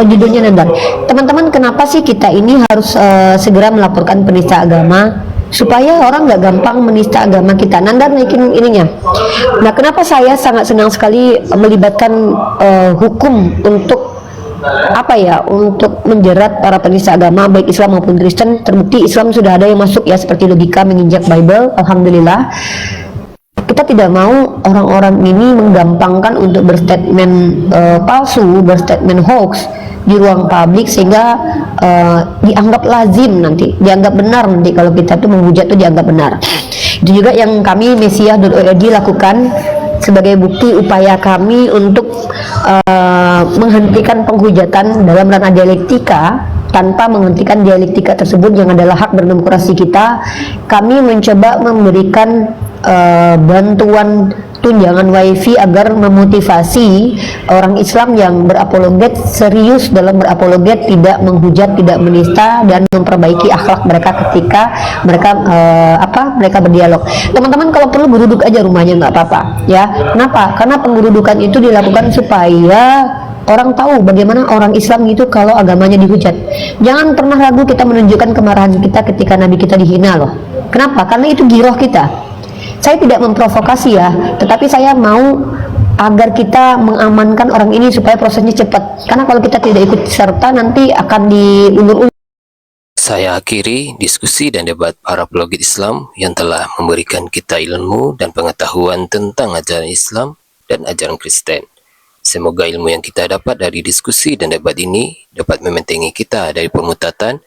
judulnya Nandar. Teman-teman, kenapa sih kita ini harus segera melaporkan penista agama? Supaya orang nggak gampang menista agama kita. Nandar naikin ininya. Nah, kenapa saya sangat senang sekali melibatkan hukum untuk apa ya, untuk menjerat para penista agama baik Islam maupun Kristen. Terbukti Islam sudah ada yang masuk ya, seperti logika menginjak Bible. Alhamdulillah. Kita tidak mau orang-orang ini menggampangkan untuk berstatement palsu, berstatement hoax di ruang publik sehingga dianggap lazim nanti, dianggap benar nanti kalau kita tuh menghujat tuh dianggap benar. Itu juga yang kami Mesiah.org lakukan sebagai bukti upaya kami untuk menghentikan penghujatan dalam ranah dialektika. Tanpa menghentikan dialektika tersebut yang adalah hak berdemokrasi kita, kami mencoba memberikan bantuan tunjangan wifi agar memotivasi orang Islam yang berapologet serius dalam berapologet, tidak menghujat, tidak menista, dan memperbaiki akhlak mereka ketika mereka mereka berdialog. Teman-teman, kalau perlu beruduk aja rumahnya, nggak apa-apa ya. Kenapa? Karena pengerudukan itu dilakukan supaya orang tahu bagaimana orang Islam itu kalau agamanya dihujat. Jangan pernah ragu kita menunjukkan kemarahan kita ketika Nabi kita dihina loh. Kenapa? Karena itu giroh kita. Saya tidak memprovokasi ya, tetapi saya mau agar kita mengamankan orang ini supaya prosesnya cepat. Karena kalau kita tidak ikut serta nanti akan diulur-ulur. Saya akhiri diskusi dan debat para apologet Islam yang telah memberikan kita ilmu dan pengetahuan tentang ajaran Islam dan ajaran Kristen. Semoga ilmu yang kita dapat dari diskusi dan debat ini dapat membentengi kita dari permutatan,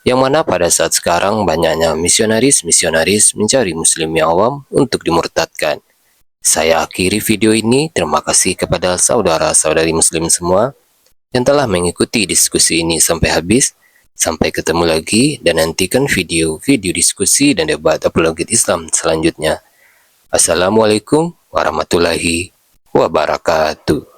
yang mana pada saat sekarang banyaknya misionaris-misionaris mencari muslim yang awam untuk dimurtadkan. Saya akhiri video ini. Terima kasih kepada saudara-saudari muslim semua yang telah mengikuti diskusi ini sampai habis. Sampai ketemu lagi dan nantikan video-video diskusi dan debat apologet Islam selanjutnya. Assalamualaikum warahmatullahi wabarakatuh.